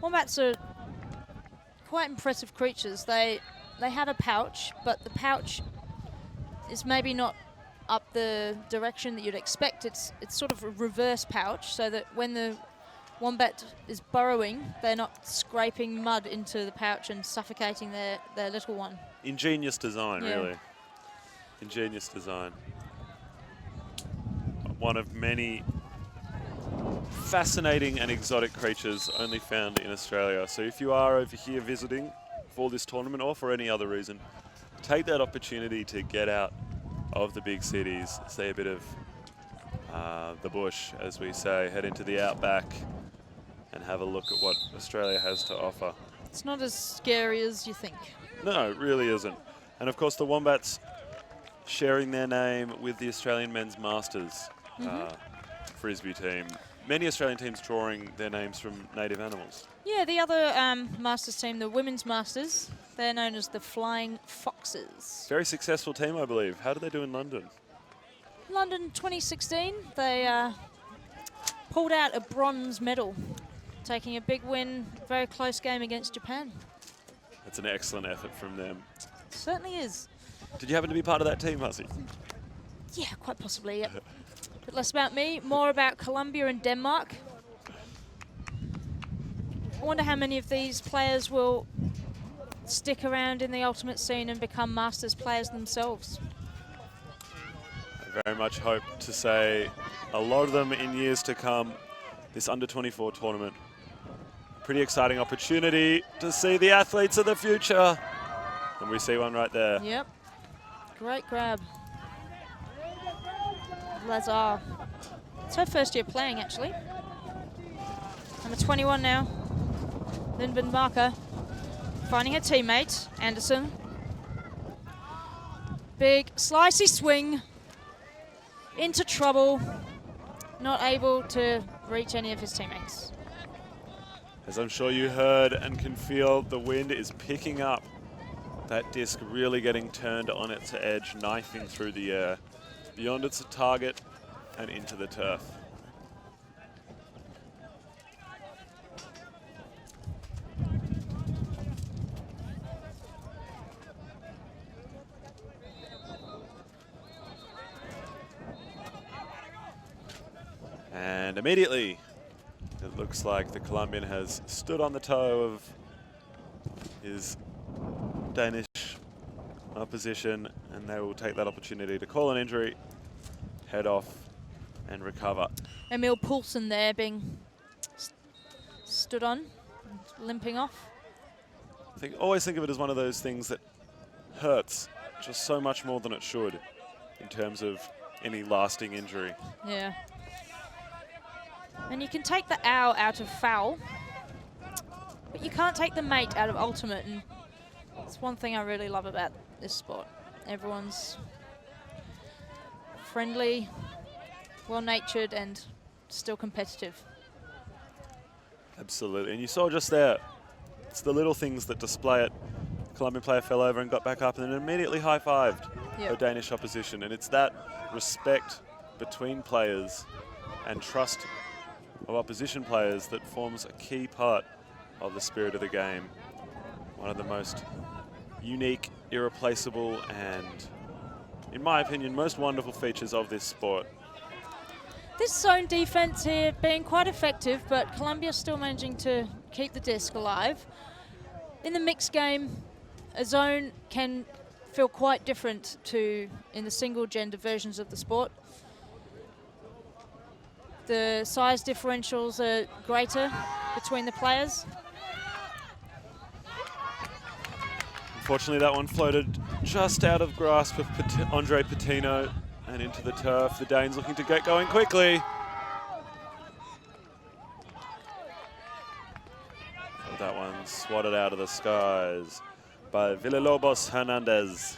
B: Wombats are quite impressive creatures. They have a pouch, but the pouch is maybe not up the direction that you'd expect. It's sort of a reverse pouch, so that when the wombat is burrowing, they're not scraping mud into the pouch and suffocating their little one.
A: Ingenious design, really. Ingenious design. One of many fascinating and exotic creatures only found in Australia. So if you are over here visiting for this tournament or for any other reason, take that opportunity to get out of the big cities, see a bit of the bush, as we say, head into the outback and have a look at what Australia has to offer.
B: It's not as scary as you think.
A: No, it really isn't. And of course the Wombats sharing their name with the Australian Men's Masters Frisbee team. Many Australian teams drawing their names from native animals.
B: Yeah, the other Masters team, the Women's Masters, they're known as the Flying Foxes.
A: Very successful team, I believe. How did they do in London?
B: London 2016, they pulled out a bronze medal, taking a big win, very close game against Japan.
A: It's an excellent effort from them.
B: Certainly is.
A: Did you happen to be part of that team, Hussey?
B: Yeah, quite possibly, yep. But less about me, more about Colombia and Denmark. I wonder how many of these players will stick around in the ultimate scene and become Masters players themselves.
A: I very much hope to say a lot of them in years to come. This under-24 tournament. Pretty exciting opportunity to see the athletes of the future. And we see one right there.
B: Yep. Great grab. Lazar. It's her first year playing, actually. Number 21 now. Lindbergh Marker. Finding her teammate, Anderson. Big slicey swing. Into trouble. Not able to reach any of his teammates.
A: As I'm sure you heard and can feel, the wind is picking up. That disc really getting turned on its edge, knifing through the air, beyond its target and into the turf. And immediately, it looks like the Colombian has stood on the toe of his Danish opposition, and they will take that opportunity to call an injury, head off, and recover.
B: Emil Poulsen there being stood on, limping off.
A: Always think of it as one of those things that hurts just so much more than it should in terms of any lasting injury.
B: Yeah. And you can take the owl out of foul, but you can't take the mate out of ultimate, and that's one thing I really love about this sport. Everyone's friendly, well-natured, and still competitive.
A: Absolutely, and you saw just there, it's the little things that display it. The Colombian player fell over and got back up and then immediately high-fived her Danish opposition, and it's that respect between players and trust of opposition players that forms a key part of the spirit of the game. One of the most unique, irreplaceable, and, in my opinion, most wonderful features of this sport.
B: This zone defense here being quite effective, but Colombia still managing to keep the disc alive. In the mixed game, a zone can feel quite different to in the single gender versions of the sport. The size differentials are greater between the players.
A: Unfortunately, that one floated just out of grasp of Andre Patino and into the turf. The Danes looking to get going quickly. So that one swatted out of the skies by Villalobos Hernandez.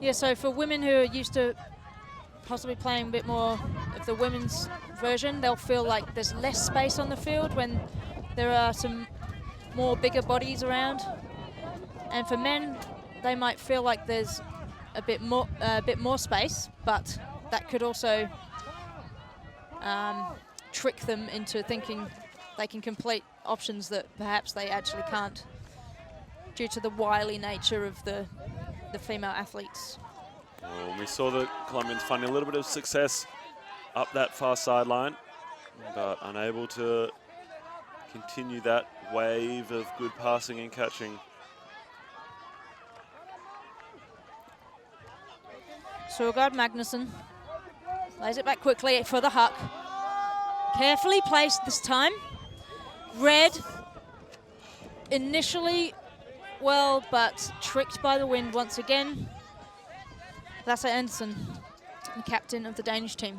B: Yeah, so for women who are used to possibly playing a bit more of the women's version, they'll feel like there's less space on the field when there are some more bigger bodies around. And for men, they might feel like there's a bit more space, but that could also trick them into thinking they can complete options that perhaps they actually can't due to the wily nature of the female athletes.
A: Well, we saw the Colombians finding a little bit of success up that far sideline, but unable to continue that wave of good passing and catching.
B: Sorgard Magnusson lays it back quickly for the huck. Carefully placed this time. Red initially well, but tricked by the wind once again. Lasse Andersen, the captain of the Danish team.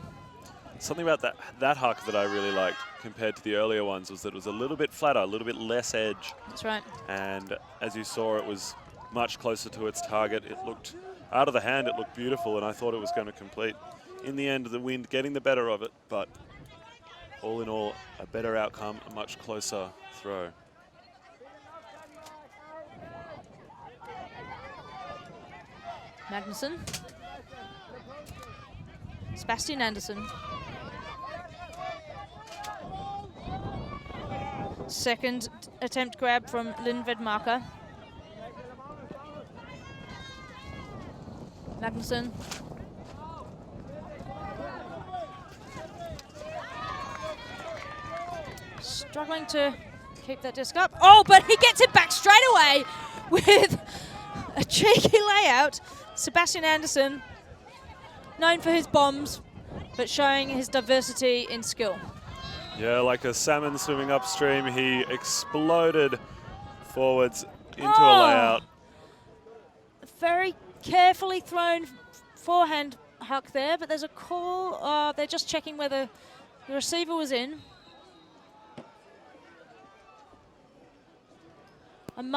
A: Something about that huck that I really liked compared to the earlier ones was that it was a little bit flatter, a little bit less edge.
B: That's right.
A: And as you saw, it was much closer to its target. It looked, out of the hand, it looked beautiful, and I thought it was going to complete. In the end, the wind getting the better of it, but all in all, a better outcome, a much closer throw.
B: Magnusson. Sebastian Andersen. Second attempt grab from Lindved Marker. Magnusson. Struggling to keep that disc up. Oh, but he gets it back straight away with a cheeky layout. Sebastian Andersson, known for his bombs, but showing his diversity in skill.
A: Yeah, like a salmon swimming upstream, he exploded forwards into a layout.
B: Very carefully thrown forehand huck there, but there's a call. They're just checking whether the receiver was in. I'm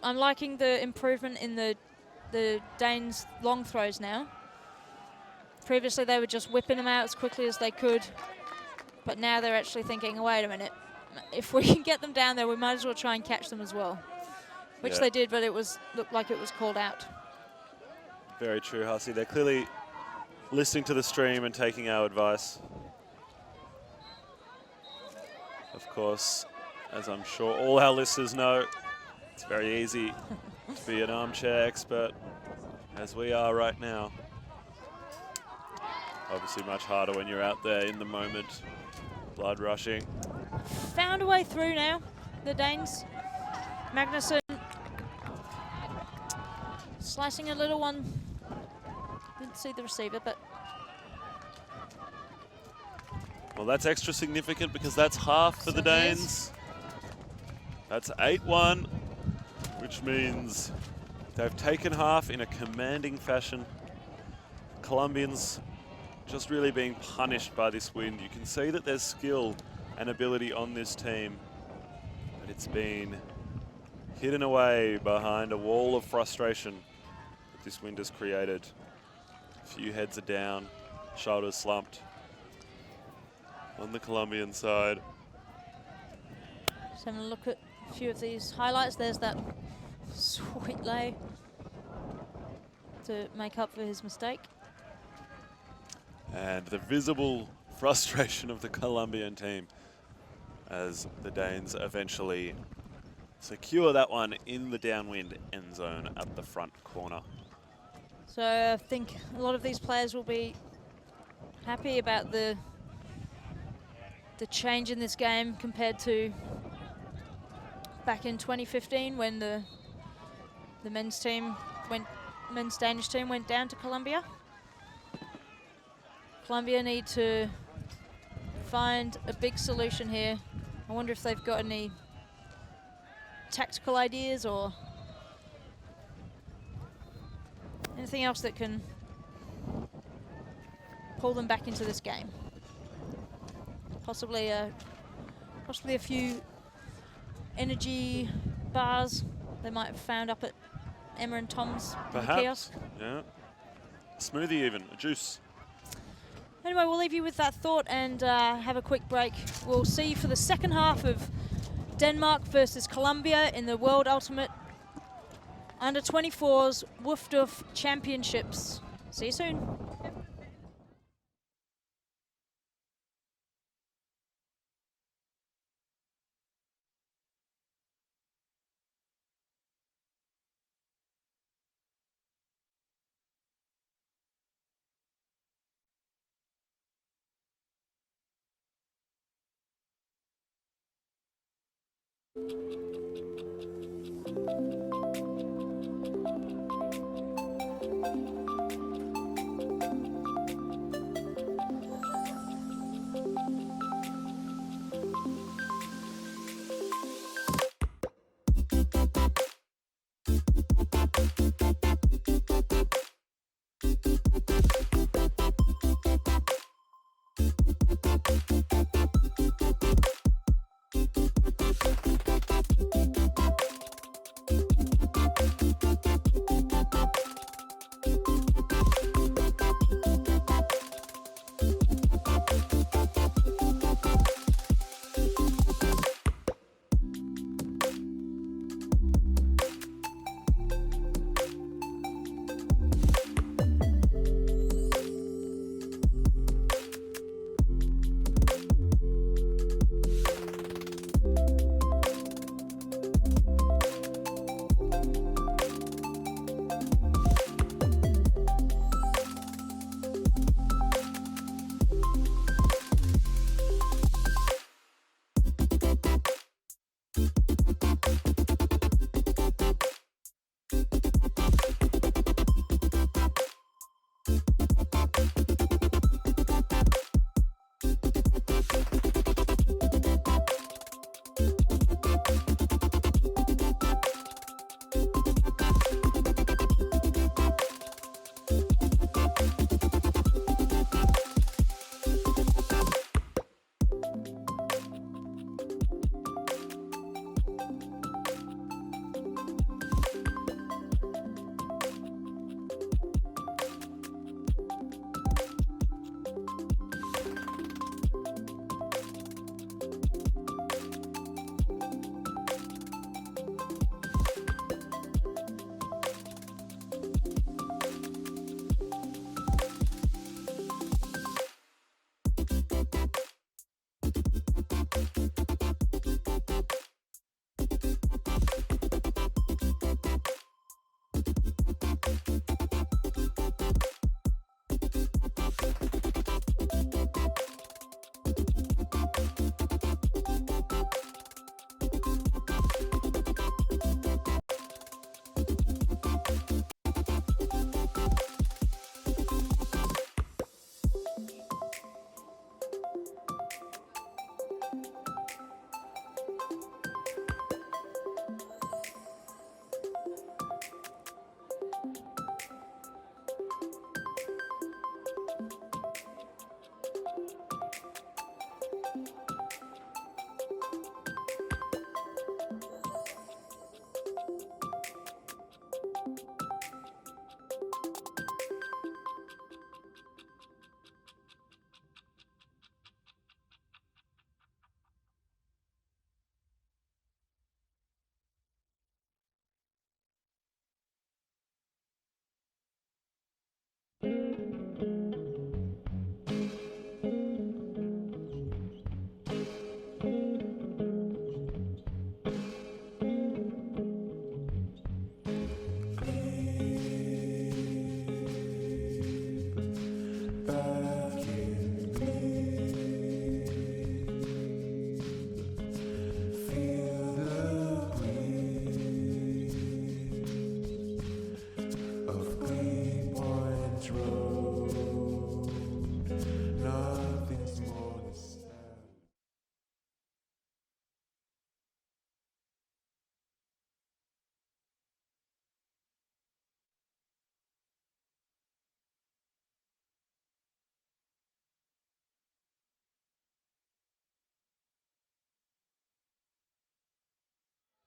B: liking the improvement in the Danes' long throws now. Previously, they were just whipping them out as quickly as they could, but now they're actually thinking, wait a minute, if we can get them down there, we might as well try and catch them as well, which they did, but it looked like it was called out.
A: Very true, Hussey. They're clearly listening to the stream and taking our advice. Of course, as I'm sure all our listeners know, it's very easy to be an armchair expert, as we are right now. Obviously much harder when you're out there in the moment, blood rushing.
B: Found a way through now, the Danes. Magnusson slicing a little one. Didn't see the receiver, but...
A: Well, that's extra significant because that's half for the Danes. That's 8-1, which means they've taken half in a commanding fashion. Colombians just really being punished by this wind. You can see that there's skill and ability on this team, but it's been hidden away behind a wall of frustration that this wind has created. A few heads are down, shoulders slumped on the Colombian side.
B: Just having a look at a few of these highlights. There's that sweet lay to make up for his mistake.
A: And the visible frustration of the Colombian team as the Danes eventually secure that one in the downwind end zone at the front corner.
B: So I think a lot of these players will be happy about the change in this game compared to back in 2015 when the men's Danish team went down to Colombia. Colombia need to find a big solution here. I wonder if they've got any tactical ideas or anything else that can pull them back into this game. Possibly a few energy bars they might have found up at Emma and Tom's kiosk.
A: Yeah. A smoothie even, a juice.
B: Anyway, we'll leave you with that thought and have a quick break. We'll see you for the second half of Denmark versus Colombia in the World Ultimate Under-24s Woofdoof Championships. See you soon.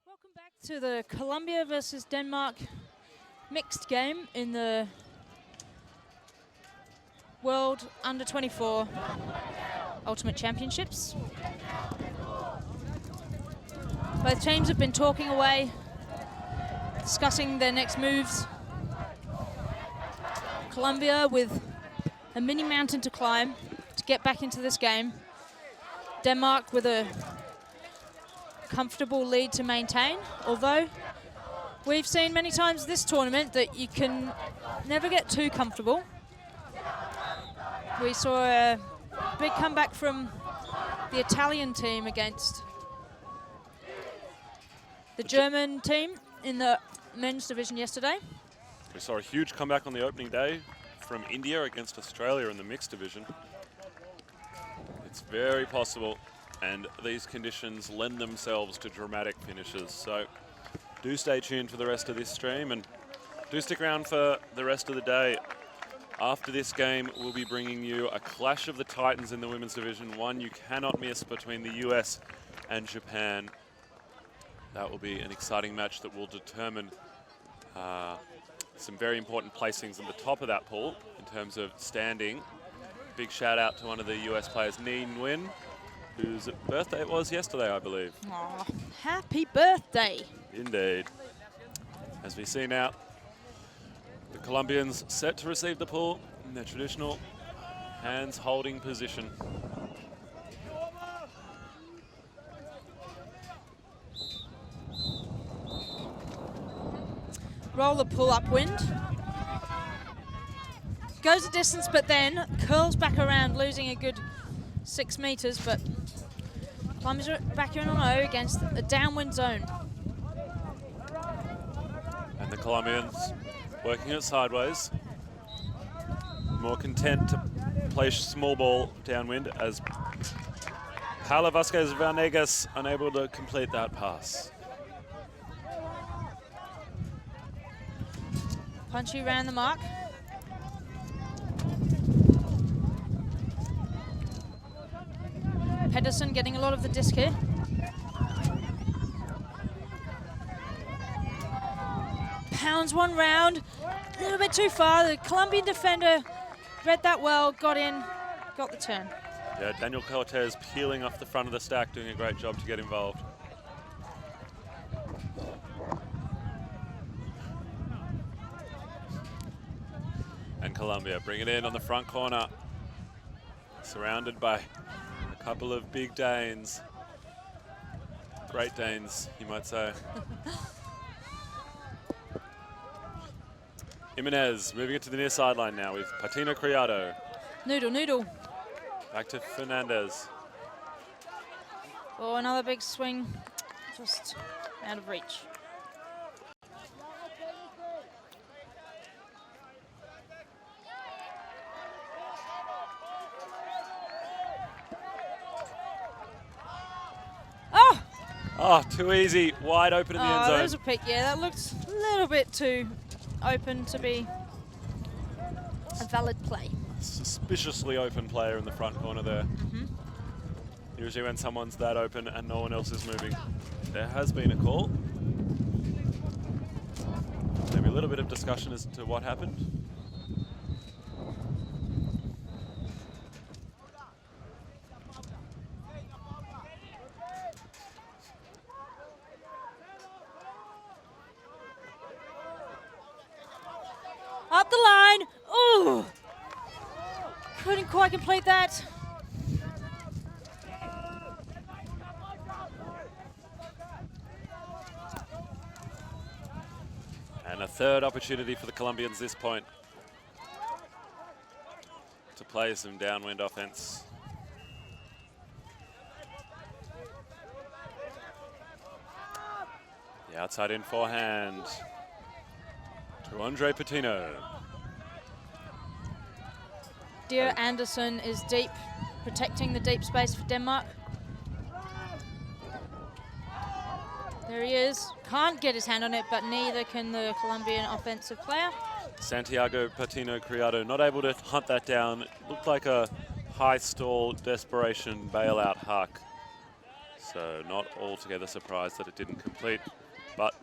B: Welcome back to the Colombia versus Denmark mixed game in the World Under-24 Ultimate Championships. Both teams have been talking away, discussing their next moves. Colombia with a mini mountain to climb to get back into this game. Denmark with a comfortable lead to maintain, although we've seen many times this tournament that you can never get too comfortable. We saw a big comeback from the Italian team against the German team in the men's division yesterday.
A: We saw a huge comeback on the opening day from India against Australia in the mixed division. It's very possible, and these conditions lend themselves to dramatic finishes. So do stay tuned for the rest of this stream, and do stick around for the rest of the day. After this game, we'll be bringing you a clash of the Titans in the women's division, one you cannot miss, between the US and Japan. That will be an exciting match that will determine some very important placings at the top of that pool in terms of standing. Big shout out to one of the US players, Ni Nguyen, whose birthday it was yesterday, I believe.
B: Aw, happy birthday.
A: Indeed. As we see now, the Colombians set to receive the pool in their traditional hands holding position.
B: Roll the pull-up wind. Goes a distance, but then curls back around, losing a good 6 meters, but climbs back in on O against a downwind zone.
A: And the Colombians working it sideways. More content to play small ball downwind, as Paula Vasquez Vanegas unable to complete that pass.
B: Punchy ran the mark. Pedersen getting a lot of the disc here. Pounds one round, a little bit too far. The Colombian defender read that well, got in, got the turn.
A: Yeah, Daniel Cortez peeling off the front of the stack, doing a great job to get involved. And Colombia bring it in on the front corner, surrounded by a couple of big Danes. Great Danes, you might say. Jimenez moving it to the near sideline now with Patino Criado.
B: Noodle.
A: Back to Fernandez.
B: Oh, another big swing, just out of reach.
A: Oh, too easy. Wide open in the end zone.
B: There's a pick. Yeah, that looked a little bit too open to be a valid play.
A: Suspiciously open player in the front corner there. Usually when someone's that open and no one else is moving, there has been a call. Maybe a little bit of discussion as to what happened.
B: Up the line. Ooh, Couldn't quite complete that.
A: And a third opportunity for the Colombians this point to play some downwind offense. The outside in forehand to Andre Patino.
B: Dear Anderson is deep, protecting the deep space for Denmark. There he is. Can't get his hand on it, but neither can the Colombian offensive player.
A: Santiago Patino Criado not able to hunt that down. It looked like a high stall desperation bailout huck. So not altogether surprised that it didn't complete. But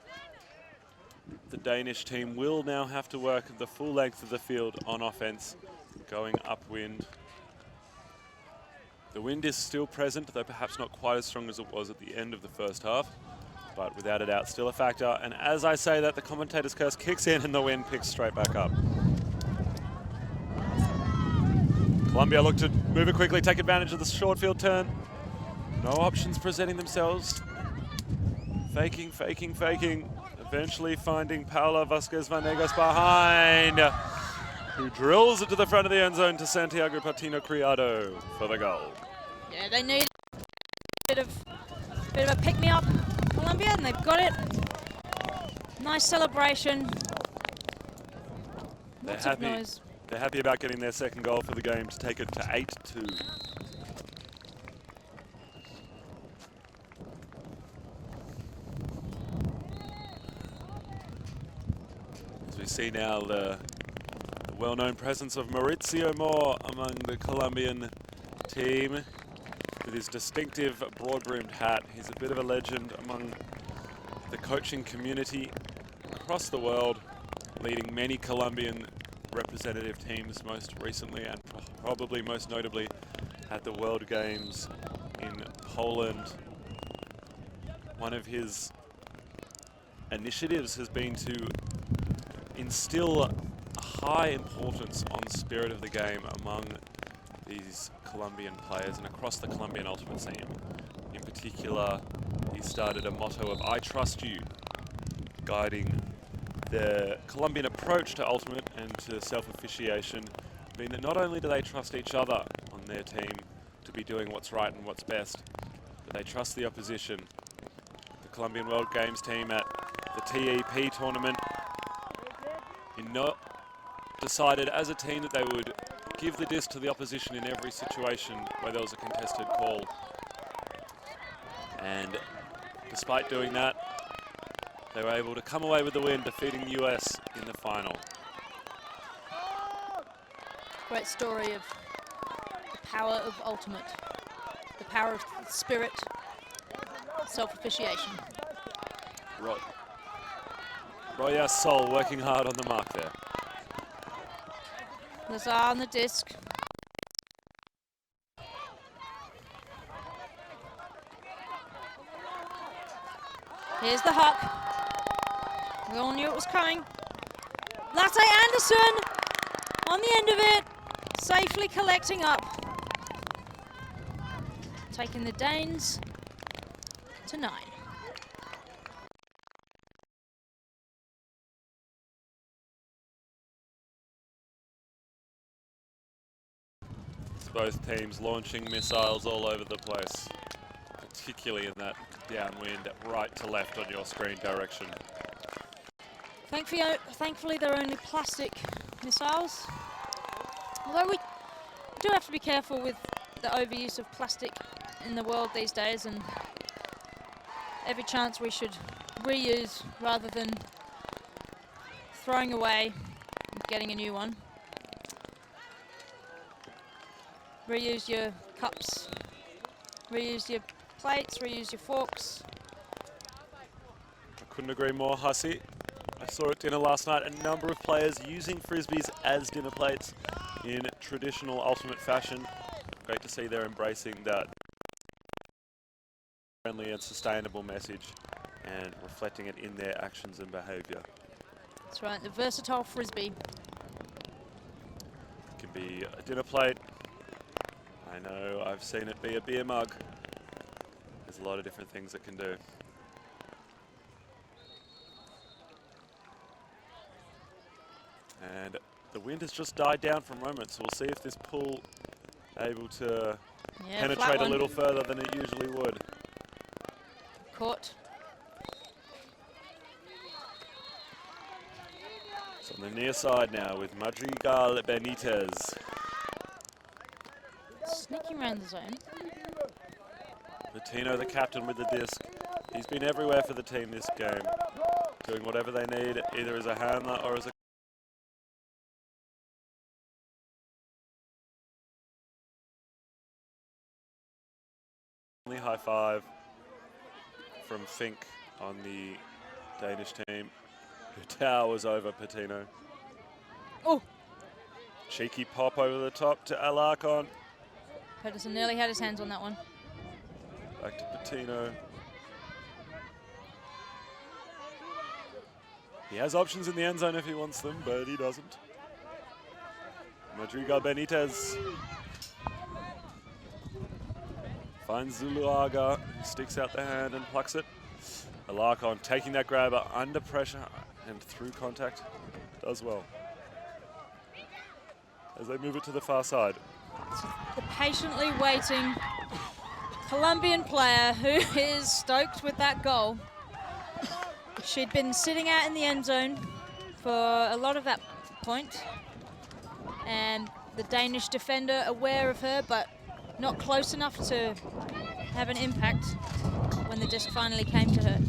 A: the Danish team will now have to work the full length of the field on offense, going upwind. The wind is still present, though perhaps not quite as strong as it was at the end of the first half. But without a doubt, still a factor. And as I say that, the commentator's curse kicks in and the wind picks straight back up. Colombia look to move it quickly, take advantage of the short field turn. No options presenting themselves. Faking, faking, faking. Eventually finding Paula Vasquez Vanegas behind, who drills it to the front of the end zone to Santiago Patino Criado for the goal.
B: Yeah, they need a bit of a pick-me-up, Colombia, and they've got it. Nice celebration. Lots of noise.
A: They're happy about getting their second goal for the game to take it to 8-2. As we see now the well-known presence of Mauricio Moore among the Colombian team. With his distinctive broad-brimmed hat, he's a bit of a legend among the coaching community across the world, leading many Colombian representative teams most recently and probably most notably at the World Games in Poland. One of his initiatives has been to instill a high importance on the spirit of the game among these Colombian players and across the Colombian Ultimate team. In particular, he started a motto of "I trust you," guiding the Colombian approach to Ultimate and to self-officiation, mean that not only do they trust each other on their team to be doing what's right and what's best, but they trust the opposition. The Colombian World Games team at the TEP tournament decided as a team that they would give the disc to the opposition in every situation where there was a contested call. And despite doing that, they were able to come away with the win, defeating the US in the final.
B: Great story of the power of Ultimate, the power of spirit, self-officiation.
A: Roya Sol working hard on the mark there.
B: Lazar on the disc. Here's the huck. We all knew it was coming. Latte Anderson on the end of it, safely collecting up. Taking the Danes to 9.
A: Both teams launching missiles all over the place, particularly in that downwind right to left on your screen direction.
B: Thankfully they're only plastic missiles. Although we do have to be careful with the overuse of plastic in the world these days, and every chance we should reuse rather than throwing away and getting a new one. Reuse your cups, reuse your plates, reuse your forks.
A: I couldn't agree more, Hussey. I saw at dinner last night a number of players using frisbees as dinner plates in traditional Ultimate fashion. Great to see they're embracing that friendly and sustainable message and reflecting it in their actions and behaviour.
B: That's right, the versatile frisbee.
A: Can be a dinner plate. I know I've seen it be a beer mug. There's a lot of different things it can do. And the wind has just died down for a moment, so we'll see if this pool able to penetrate a little further than it usually would.
B: Caught.
A: It's on the near side now with Madrigal Benitez.
B: Sneaking around the zone.
A: Patino, the captain with the disc. He's been everywhere for the team this game, doing whatever they need, either as a handler or as a high five from Fink on the Danish team, who towers over Patino.
B: Oh!
A: Cheeky pop over the top to Alarcon.
B: Pedersen nearly had his hands on that one.
A: Back to Patino. He has options in the end zone if he wants them, but he doesn't. Madrigal Benitez finds Zuluaga, who sticks out the hand and plucks it. Alarcon taking that grabber under pressure and through contact, does well. As they move it to the far side.
B: The patiently waiting Colombian player who is stoked with that goal. She'd been sitting out in the end zone for a lot of that point, and the Danish defender aware of her, but not close enough to have an impact when the disc finally came to her.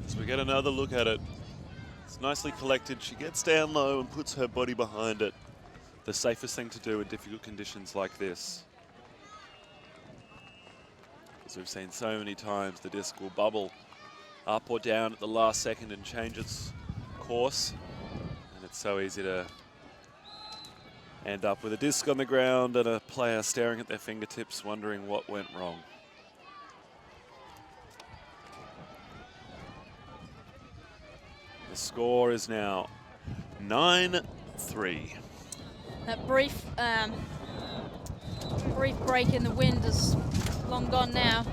A: So we get another look at it. It's nicely collected. She gets down low and puts her body behind it. The safest thing to do in difficult conditions like this. As we've seen so many times, the disc will bubble up or down at the last second and change its course. And it's so easy to end up with a disc on the ground and a player staring at their fingertips wondering what went wrong. The score is now 9-3.
B: That brief break in the wind is long gone now.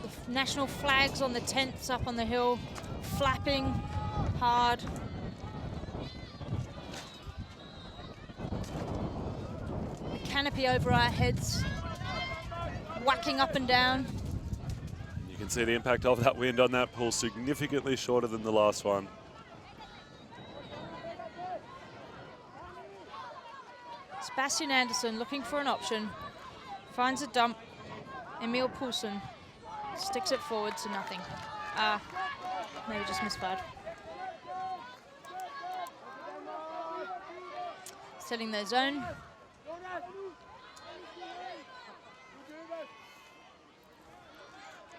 B: The national flags on the tents up on the hill, flapping hard. The canopy over our heads, whacking up and down.
A: You can see the impact of that wind on that pool, significantly shorter than the last one.
B: Sebastian Andersson looking for an option, finds a dump. Emil Poulsen sticks it forward to nothing. Maybe just misfired. Setting their zone.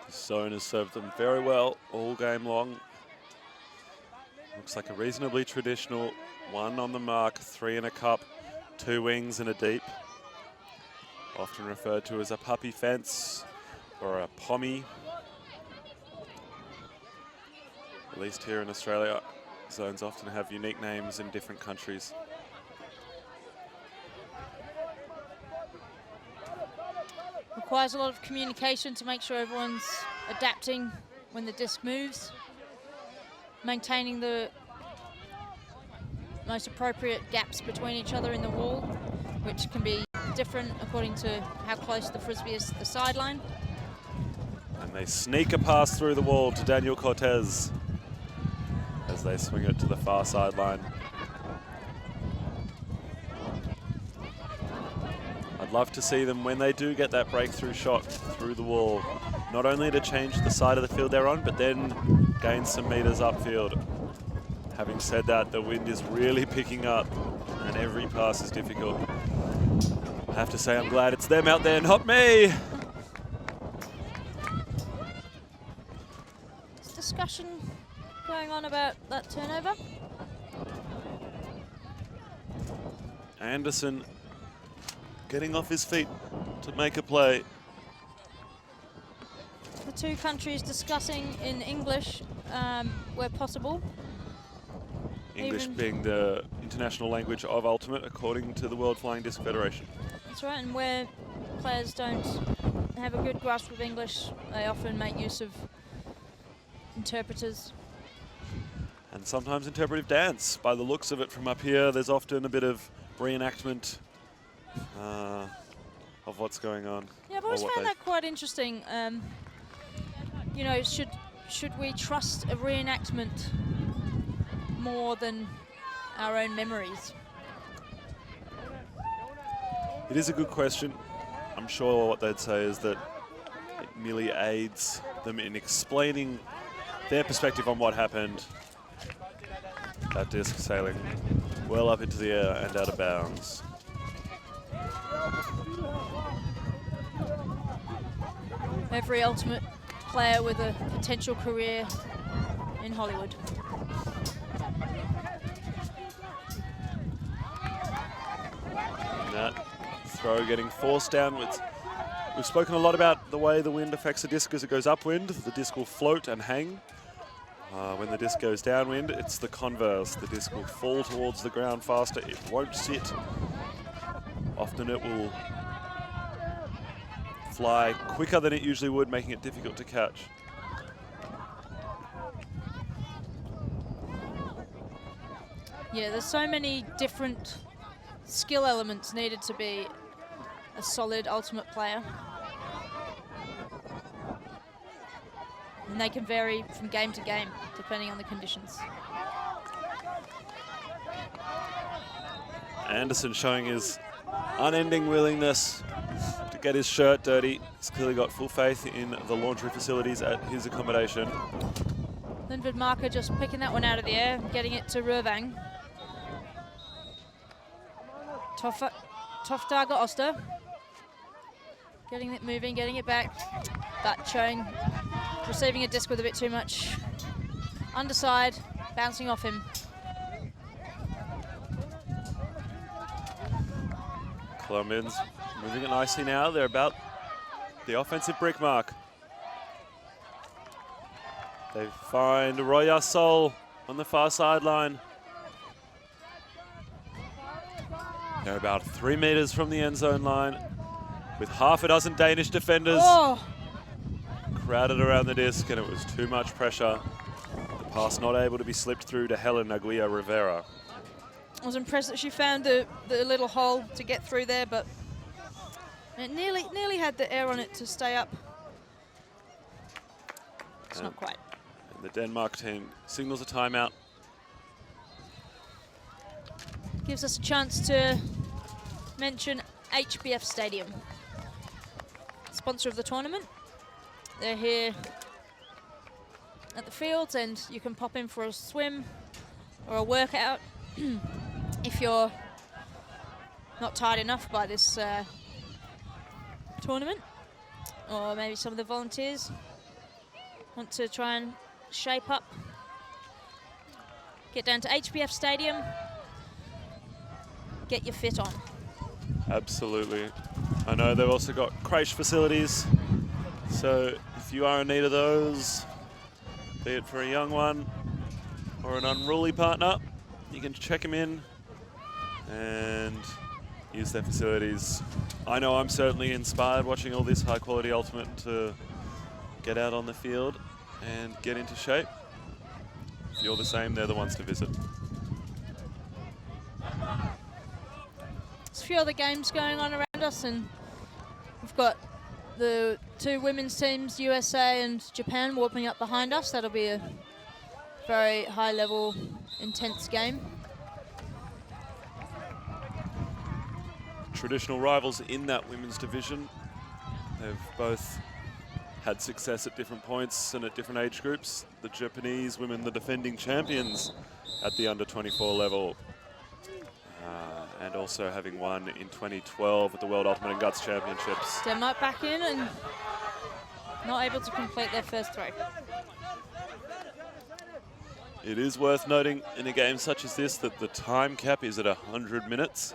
A: The zone has served them very well all game long. Looks like a reasonably traditional 1 on the mark, 3 in a cup, 2 wings and a deep. Often referred to as a puppy fence or a pommy. At least here in Australia, zones often have unique names in different countries.
B: Requires a lot of communication to make sure everyone's adapting when the disc moves, maintaining the most appropriate gaps between each other in the wall, which can be different according to how close the frisbee is to the sideline.
A: And they sneak a pass through the wall to Daniel Cortez as they swing it to the far sideline. I'd love to see them, when they do get that breakthrough shot through the wall, not only to change the side of the field they're on, but then gain some meters upfield. Having said that, the wind is really picking up and every pass is difficult. I have to say I'm glad it's them out there, not me.
B: There's discussion going on about that turnover.
A: Anderson getting off his feet to make a play.
B: the two countries discussing in English where possible.
A: English
B: Even-
A: being the international language of ultimate, according to the World Flying Disc Federation.
B: That's right, and where players don't have a good grasp of English, they often make use of interpreters.
A: And sometimes interpretive dance. By the looks of it from up here, there's often a bit of reenactment of what's going on.
B: Yeah, I've
A: or
B: always
A: what
B: found
A: they-
B: that quite interesting. You know, should we trust a reenactment more than our own memories?
A: It is a good question. I'm sure what they'd say is that it merely aids them in explaining their perspective on what happened. That disc sailing well up into the air and out of bounds.
B: Every ultimate player with a potential career in Hollywood.
A: And that throw getting forced downwards. We've spoken a lot about the way the wind affects the disc as it goes upwind. The disc will float and hang. When the disc goes downwind, it's the converse. The disc will fall towards the ground faster. It won't sit. Often it will fly quicker than it usually would, making it difficult to catch.
B: Yeah, there's so many different skill elements needed to be a solid ultimate player. And they can vary from game to game, depending on the conditions.
A: Anderson showing his unending willingness to get his shirt dirty. He's clearly got full faith in the laundry facilities at his accommodation.
B: Lindvid Marker just picking that one out of the air, getting it to Røvang. Tofdaga Oster. Getting it moving, getting it back. But showing, receiving a disc with a bit too much underside, bouncing off him.
A: Colombians moving it nicely now. They're about the offensive brick mark. They find Royasol on the far sideline. They're about 3 meters from the end zone line with half a dozen Danish defenders crowded around the disc, and it was too much pressure. The pass not able to be slipped through to Helen Aguilla Rivera.
B: I was impressed that she found the little hole to get through there, but it nearly had the air on it to stay up. It's not quite.
A: And the Denmark team signals a timeout.
B: Gives us a chance to mention HBF Stadium, sponsor of the tournament. They're here at the fields, and you can pop in for a swim or a workout if you're not tired enough by this tournament, or maybe some of the volunteers want to try and shape up. Get down to HBF Stadium, get your fit on.
A: Absolutely. I know they've also got creche facilities, so if you are in need of those, be it for a young one or an unruly partner, you can check them in and use their facilities. I know I'm certainly inspired watching all this high quality ultimate to get out on the field and get into shape. If you're the same, they're the ones to visit.
B: There's a few other games going on around us, and we've got the two women's teams, USA and Japan, warming up behind us. That'll be a very high level, intense game.
A: Traditional rivals in that women's division. They've both had success at different points and at different age groups. The Japanese women, the defending champions at the under-24 level, and also having won in 2012 at the World Ultimate and Guts Championships.
B: Denmark back in and not able to complete their first throw.
A: It is worth noting in a game such as this that the time cap is at 100 minutes.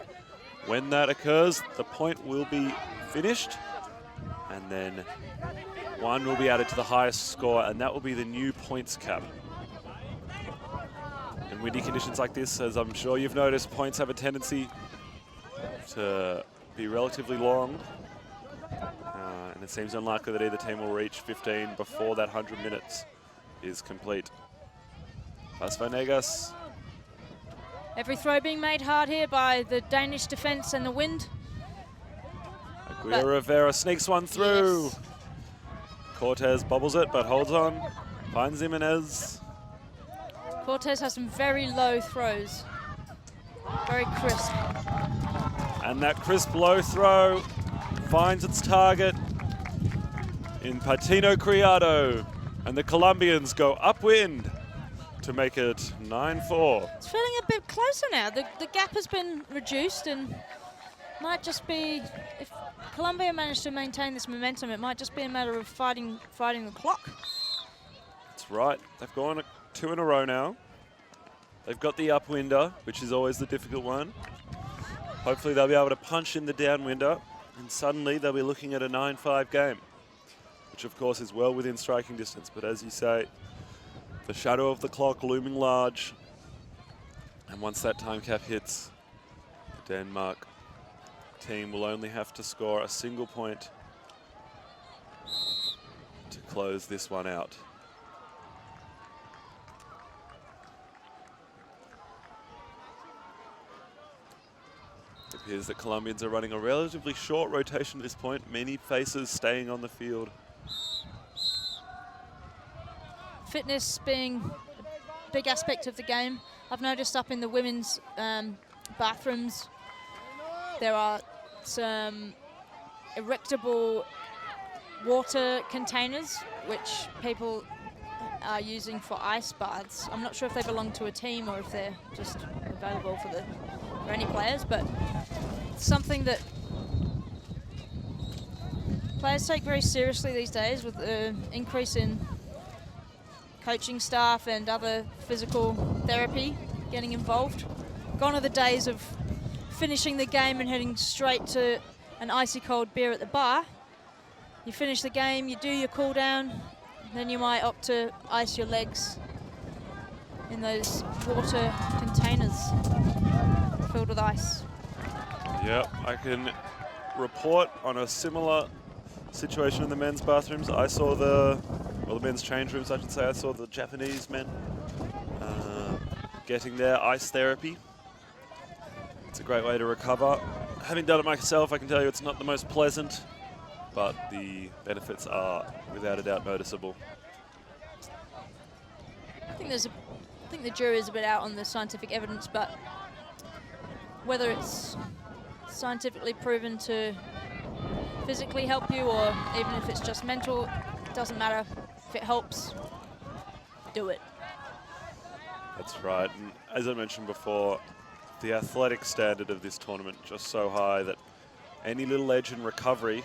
A: When that occurs, the point will be finished, and then 1 will be added to the highest score, and that will be the new points cap. In windy conditions like this, as I'm sure you've noticed, points have a tendency to be relatively long. And it seems unlikely that either team will reach 15 before that 100 minutes is complete. Las Venegas.
B: Every throw being made hard here by the Danish defense and the wind.
A: Aguirre Rivera sneaks one through.
B: Yes.
A: Cortez bobbles it, but holds on. Finds Jimenez.
B: Cortez has some very low throws. Very crisp.
A: And that crisp low throw finds its target in Patino Criado. And the Colombians go upwind to make it 9-4.
B: It's feeling a bit closer now. The gap has been reduced and might just be, if Colombia managed to maintain this momentum, it might just be a matter of fighting the clock.
A: That's right. They've gone 2 in a row now. They've got the upwinder, which is always the difficult one. Hopefully they'll be able to punch in the downwinder, and suddenly they'll be looking at a 9-5 game, which of course is well within striking distance. But as you say, the shadow of the clock looming large. And once that time cap hits, the Denmark team will only have to score a single point to close this one out. It appears that Colombians are running a relatively short rotation at this point, many faces staying on the field.
B: Fitness being a big aspect of the game. I've noticed up in the women's bathrooms, there are some erectable water containers which people are using for ice baths. I'm not sure if they belong to a team or if they're just available for any players, but it's something that players take very seriously these days with the increase in coaching staff and other physical therapy getting involved. Gone are the days of finishing the game and heading straight to an icy cold beer at the bar. You finish the game, you do your cool down, then you might opt to ice your legs in those water containers filled with ice.
A: Yep, I can report on a similar situation in the men's bathrooms. I saw the men's change rooms, I should say. I saw the Japanese men getting their ice therapy. It's a great way to recover. Having done it myself, I can tell you it's not the most pleasant, but the benefits are without a doubt noticeable.
B: I think the jury is a bit out on the scientific evidence, but whether it's scientifically proven to physically help you or even if it's just mental, it doesn't matter. If it helps, do it.
A: That's right, and as I mentioned before, the athletic standard of this tournament just so high that any little edge in recovery,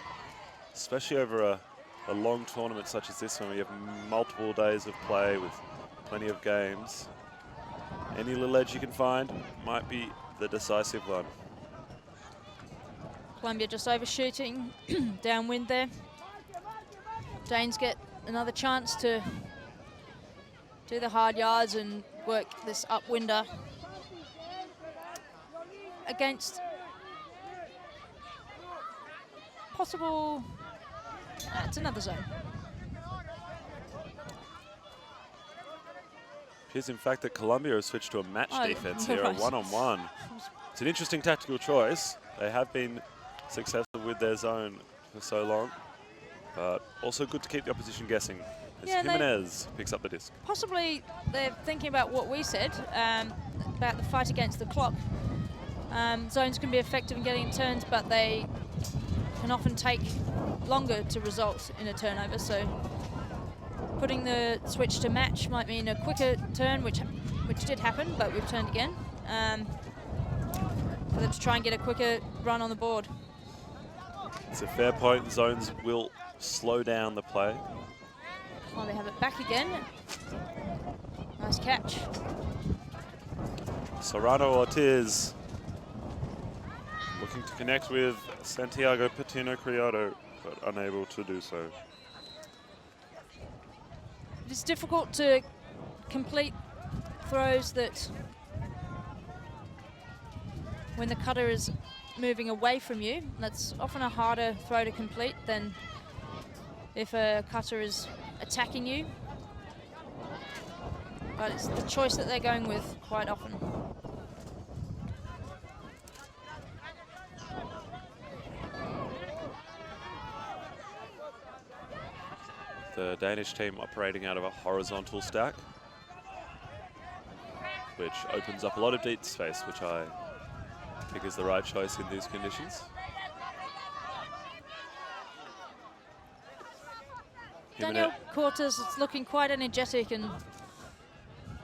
A: especially over a long tournament such as this one, where you have multiple days of play with plenty of games, any little edge you can find might be the decisive one.
B: Colombia just overshooting downwind there. Danes get another chance to do the hard yards and work this upwinder against possible, it's another zone.
A: Appears in fact that Colombia has switched to a match defense here,
B: right.
A: a one-on-one. It's an interesting tactical choice. They have been successful with their zone for so long, but also good to keep the opposition guessing as Jimenez picks up the disc.
B: Possibly they're thinking about what we said about the fight against the clock. Zones can be effective in getting turns, but they can often take longer to result in a turnover. So putting the switch to match might mean a quicker turn, which did happen, but we've turned again, for them to try and get a quicker run on the board.
A: It's a fair point. Zones will slow down the play.
B: Oh, they have it back again. Nice catch.
A: Serrano Ortiz looking to connect with Santiago Patino Criado, but unable to do so.
B: it's difficult to complete throws that when the cutter is moving away from you. That's often a harder throw to complete than if a cutter is attacking you. But it's the choice that they're going with quite often.
A: The Danish team operating out of a horizontal stack, which opens up a lot of deep space, which I think is the right choice in these conditions.
B: Daniel Cortez is looking quite energetic and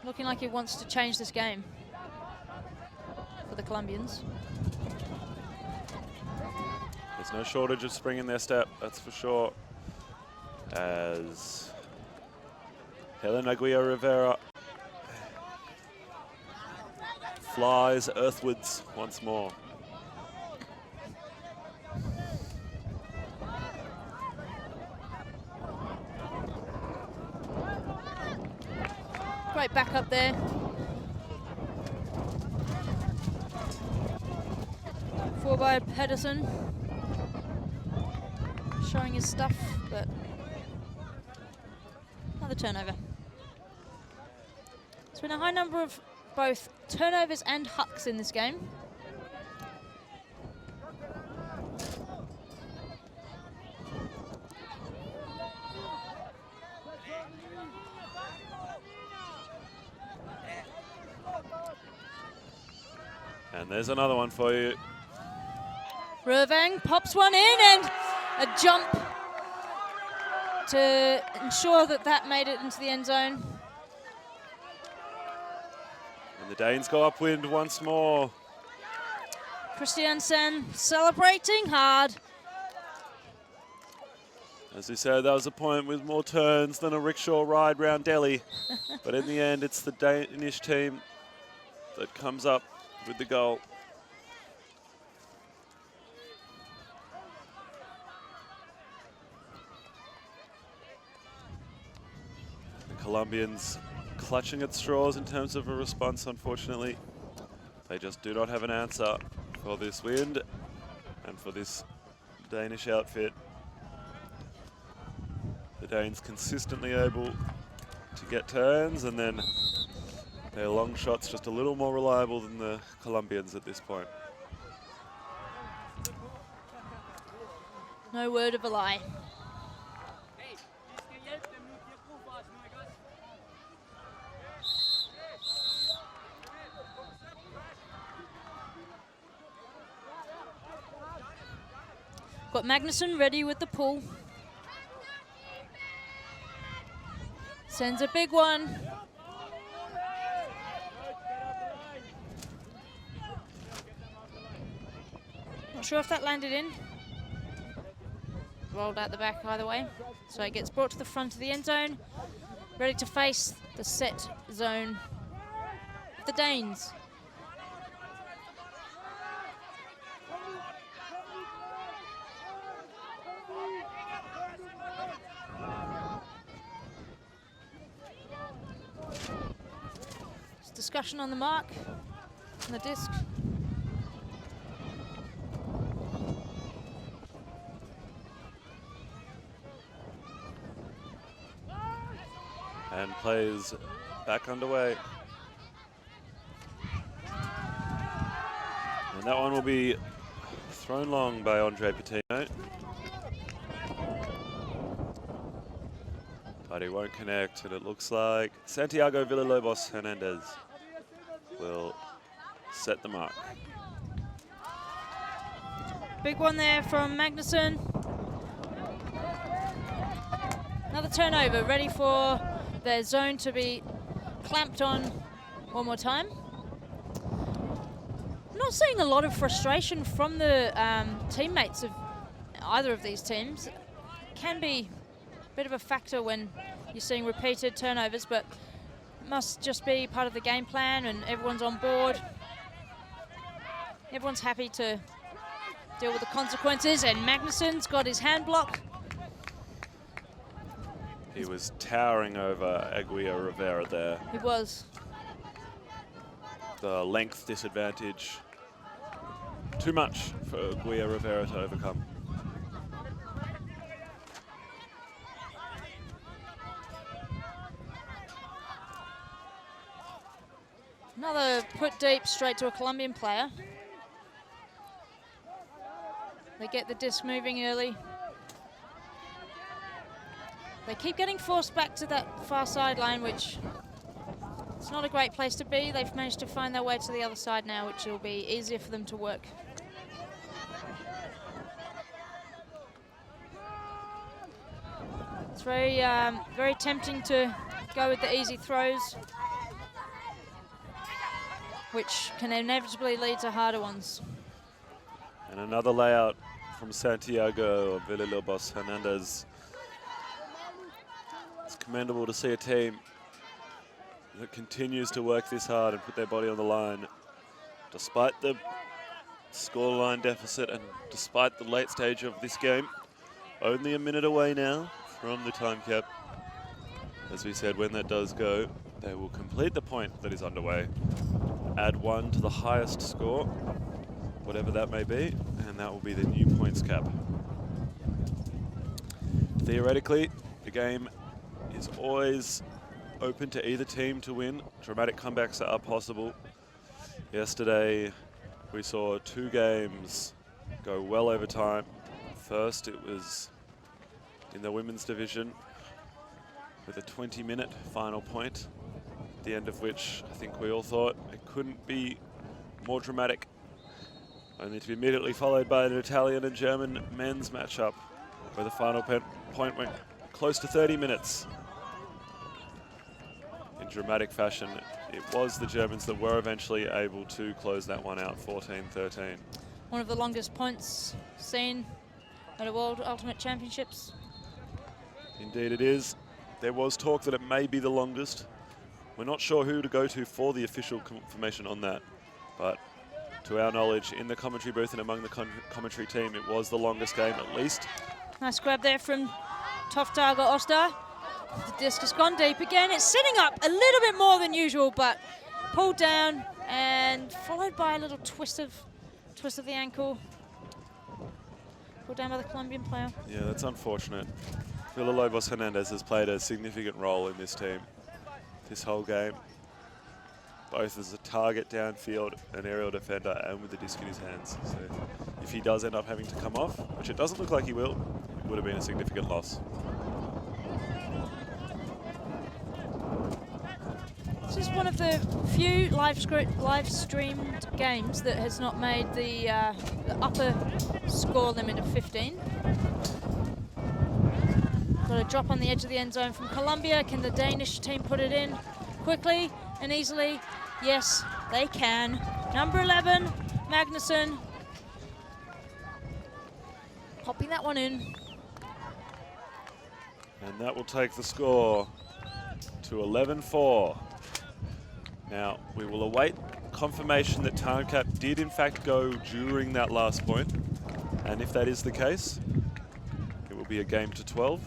B: looking like he wants to change this game for the Colombians.
A: There's no shortage of spring in their step, that's for sure. As Helena Aguirre Rivera flies earthwards once more.
B: Great back up there. Four by Pedersen. Showing his stuff, but another turnover. There's been a high number of both turnovers and hucks in this game.
A: And there's another one for you.
B: Ruvang pops one in and a jump to ensure that that made it into the end zone.
A: And the Danes go upwind once more.
B: Christiansen celebrating hard.
A: As we said, that was a point with more turns than a rickshaw ride round Delhi. But in the end, it's the Danish team that comes up with the goal. The Colombians clutching at straws in terms of a response, unfortunately. They just do not have an answer for this wind and for this Danish outfit. The Danes consistently able to get turns, and then their long shots just a little more reliable than the Colombians at this point.
B: No word of a lie. Got Magnuson ready with the pull. Sends a big one. Not sure if that landed in. Rolled out the back either way. So it gets brought to the front of the end zone. Ready to face the set zone of the Danes. There's discussion on the mark, on the disc.
A: And plays back underway. And that one will be thrown long by Andre Patino. But he won't connect, and it looks like Santiago Villalobos Hernandez will set the mark.
B: Big one there from Magnuson. Another turnover, ready for their zone to be clamped on one more time. I'm not seeing a lot of frustration from the teammates of either of these teams. Can be a bit of a factor when you're seeing repeated turnovers, but must just be part of the game plan and everyone's on board. Everyone's happy to deal with the consequences, and Magnuson's got his hand block.
A: He was towering over Aguirre Rivera there.
B: He was.
A: The length disadvantage, too much for Aguirre Rivera to overcome.
B: Another put deep straight to a Colombian player. They get the disc moving early. They keep getting forced back to that far sideline, which it's not a great place to be. They've managed to find their way to the other side now, which will be easier for them to work. It's very, very tempting to go with the easy throws, which can inevitably lead to harder ones.
A: And another layout from Santiago Villalobos Hernandez. It's commendable to see a team that continues to work this hard and put their body on the line, despite the scoreline deficit and despite the late stage of this game. Only a minute away now from the time cap. As we said, when that does go, they will complete the point that is underway, add 1 to the highest score, whatever that may be, and that will be the new points cap. Theoretically, the game is always open to either team to win. Dramatic comebacks are possible. Yesterday, we saw 2 games go well over time. First, it was in the women's division with a 20-minute final point, at the end of which I think we all thought it couldn't be more dramatic, only to be immediately followed by an Italian and German men's matchup where the final point went close to 30 minutes. In dramatic fashion, it was the Germans that were eventually able to close that one out, 14-13.
B: One of the longest points seen at a World Ultimate Championships.
A: Indeed it is. There was talk that it may be the longest. We're not sure who to go to for the official confirmation on that, but to our knowledge, in the commentary booth and among the commentary team, it was the longest game at least.
B: Nice grab there from Toftaga Oster. The disc has gone deep again. It's sitting up a little bit more than usual, but pulled down and followed by a little twist of the ankle. Pulled down by the Colombian player.
A: Yeah, that's unfortunate. Villalobos Hernandez has played a significant role in this team this whole game, both as a target downfield, an aerial defender, and with the disc in his hands. So if he does end up having to come off, which it doesn't look like he will, it would have been a significant loss.
B: This is one of the few live streamed games that has not made the upper score limit of 15. Got a drop on the edge of the end zone from Colombia. Can the Danish team put it in quickly and easily? Yes, they can. Number 11, Magnuson. Popping that one in.
A: And that will take the score to 11-4. Now, we will await confirmation that time cap did in fact go during that last point. And if that is the case, it will be a game to 12.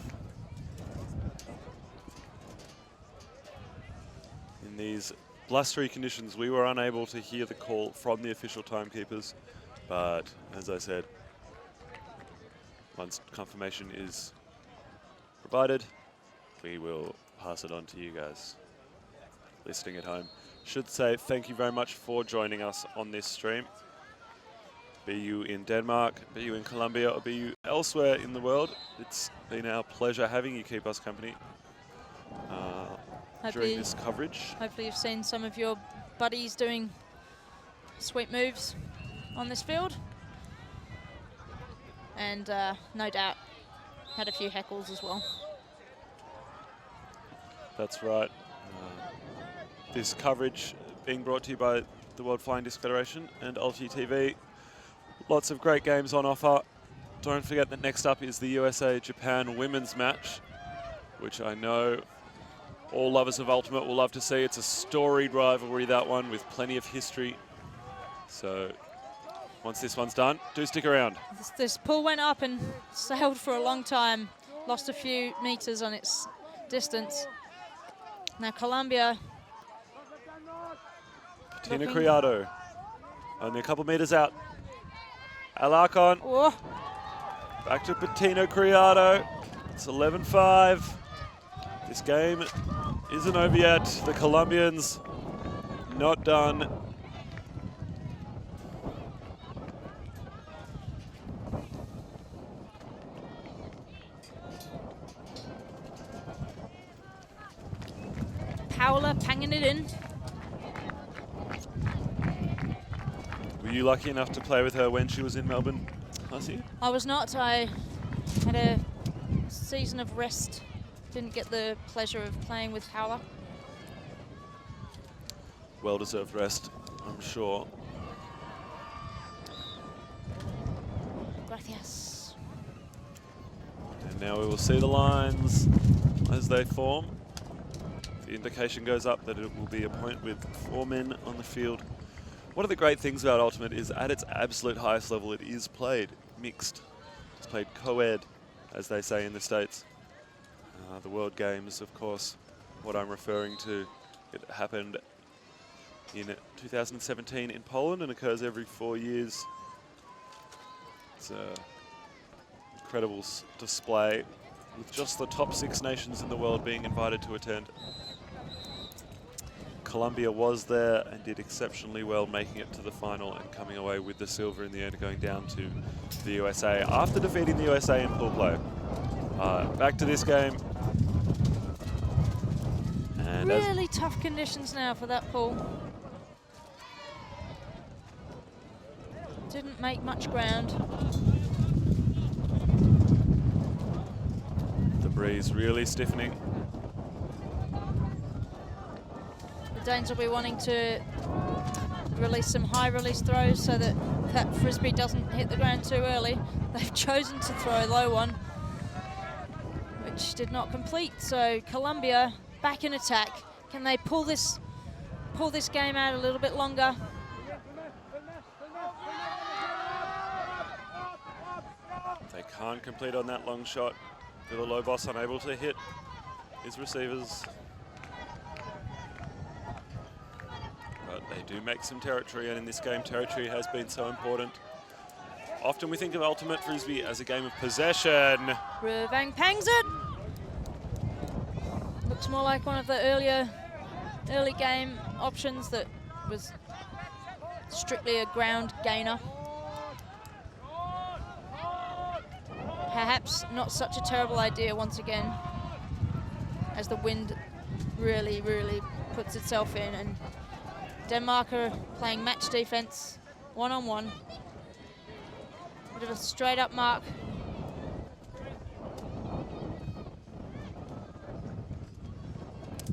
A: In these blustery conditions, we were unable to hear the call from the official timekeepers. But as I said, once confirmation is provided, we will pass it on to you guys listening at home. Should say thank you very much for joining us on this stream. Be you in Denmark, be you in Colombia, or be you elsewhere in the world, it's been our pleasure having you keep us company during this coverage.
B: Hopefully you've seen some of your buddies doing sweet moves on this field. And no doubt had a few heckles as well.
A: That's right. This coverage being brought to you by the World Flying Disc Federation and Ulti TV. Lots of great games on offer. Don't forget that next up is the USA-Japan women's match, which I know all lovers of Ultimate will love to see. It's a storied rivalry, that one, with plenty of history. So once this one's done, do stick around.
B: This pool went up and sailed for a long time. Lost a few meters on its distance. Now Colombia.
A: Patina
B: Looking.
A: Criado, only a couple meters out. Alarcon,
B: Oh,
A: back to Patina Criado. It's 11-5. This game isn't over yet. The Colombians not done.
B: Paola panging it in.
A: Were you lucky enough to play with her when she was in Melbourne last year?
B: I was not. I had a season of rest. Didn't get the pleasure of playing with Paola.
A: Well-deserved rest, I'm sure.
B: Gracias.
A: And now we will see the lines as they form. The indication goes up that it will be a point with 4 men on the field. One of the great things about Ultimate is at its absolute highest level, it is played mixed. It's played co-ed, as they say in the States. The World Games, of course, what I'm referring to, it happened in 2017 in Poland and occurs every 4 years. It's an incredible display with just the top 6 nations in the world being invited to attend. Colombia was there and did exceptionally well, making it to the final and coming away with the silver in the end, going down to the USA after defeating the USA in pool play. Back to this game. And
B: Really tough conditions now for that pool. Didn't make much ground.
A: the breeze really stiffening.
B: The Danes will be wanting to release some high release throws so that that frisbee doesn't hit the ground too early. They've chosen to throw a low one, which did not complete. So Colombia back in attack. Can they pull this game out a little bit longer?
A: They can't complete on that long shot. Villalobos unable to hit his receivers. But they do make some territory, and in this game, territory has been so important. Often we think of Ultimate Frisbee as a game of possession.
B: Reupload pangs it. Looks more like one of the early game options that was strictly a ground gainer. Perhaps not such a terrible idea once again, as the wind really puts itself in, and Denmark are playing match defense, one-on-one. Bit of a straight up mark.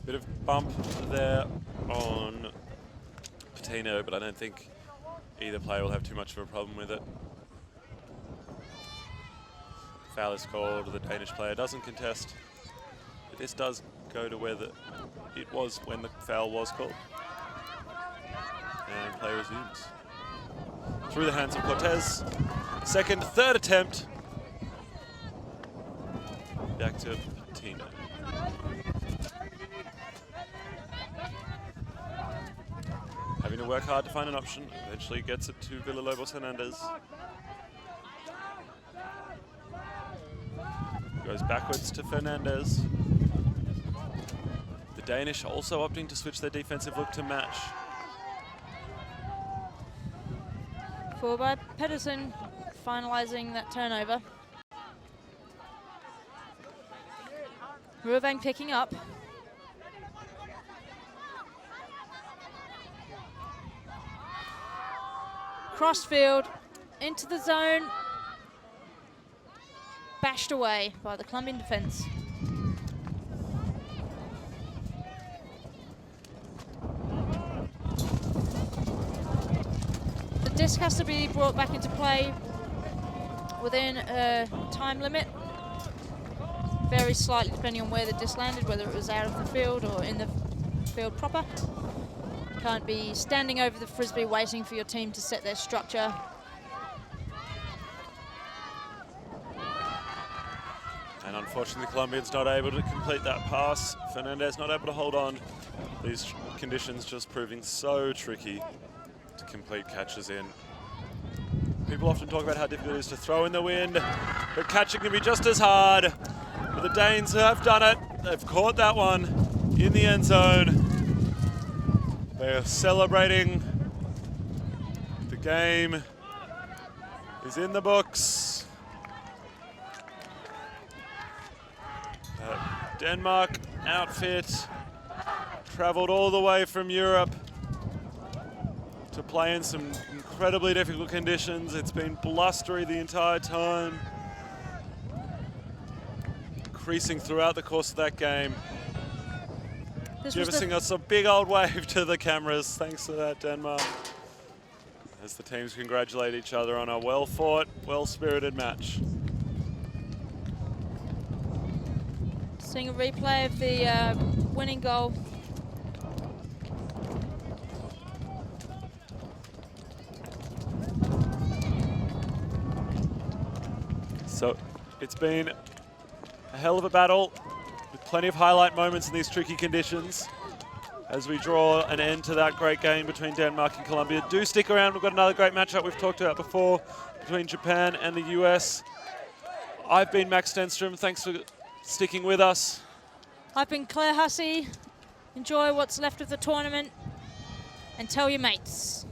A: Bit of bump there on Patino, but I don't think either player will have too much of a problem with it. Foul is called, the Danish player doesn't contest. But this does go to where it was when the foul was called. And play resumes. Through the hands of Cortez. Second, third attempt. Back to Patino. Having to work hard to find an option. Eventually gets it to Villalobos Hernandez. Goes backwards to Fernandez. The Danish also opting to switch their defensive look to match.
B: Forward by Pedersen, finalizing that turnover. Reupload picking up. Crossfield into the zone. Bashed away by the Colombian defense. The disc has to be brought back into play within a time limit. Varies slightly depending on where the disc landed, whether it was out of the field or in the field proper. Can't be standing over the frisbee waiting for your team to set their structure.
A: And unfortunately, the Colombians not able to complete that pass. Fernandez not able to hold on. These conditions just proving so tricky to complete catches in. People often talk about how difficult it is to throw in the wind, but catching can be just as hard. But the Danes have done it. They've caught that one in the end zone. They are celebrating. The game is in the books. Denmark outfit traveled all the way from Europe to play in some incredibly difficult conditions. It's been blustery the entire time, increasing throughout the course of that game. Giving us a big old wave to the cameras. Thanks for that, Denmark. As the teams congratulate each other on a well-fought, well-spirited match.
B: Seeing a replay of the winning goal.
A: So it's been a hell of a battle with plenty of highlight moments in these tricky conditions. As we draw an end to that great game between Denmark and Colombia. Do stick around, we've got another great matchup we've talked about before between Japan and the US. I've been Max Stenstrom, thanks for sticking with us.
B: I've been Claire Hussey. Enjoy what's left of the tournament and tell your mates.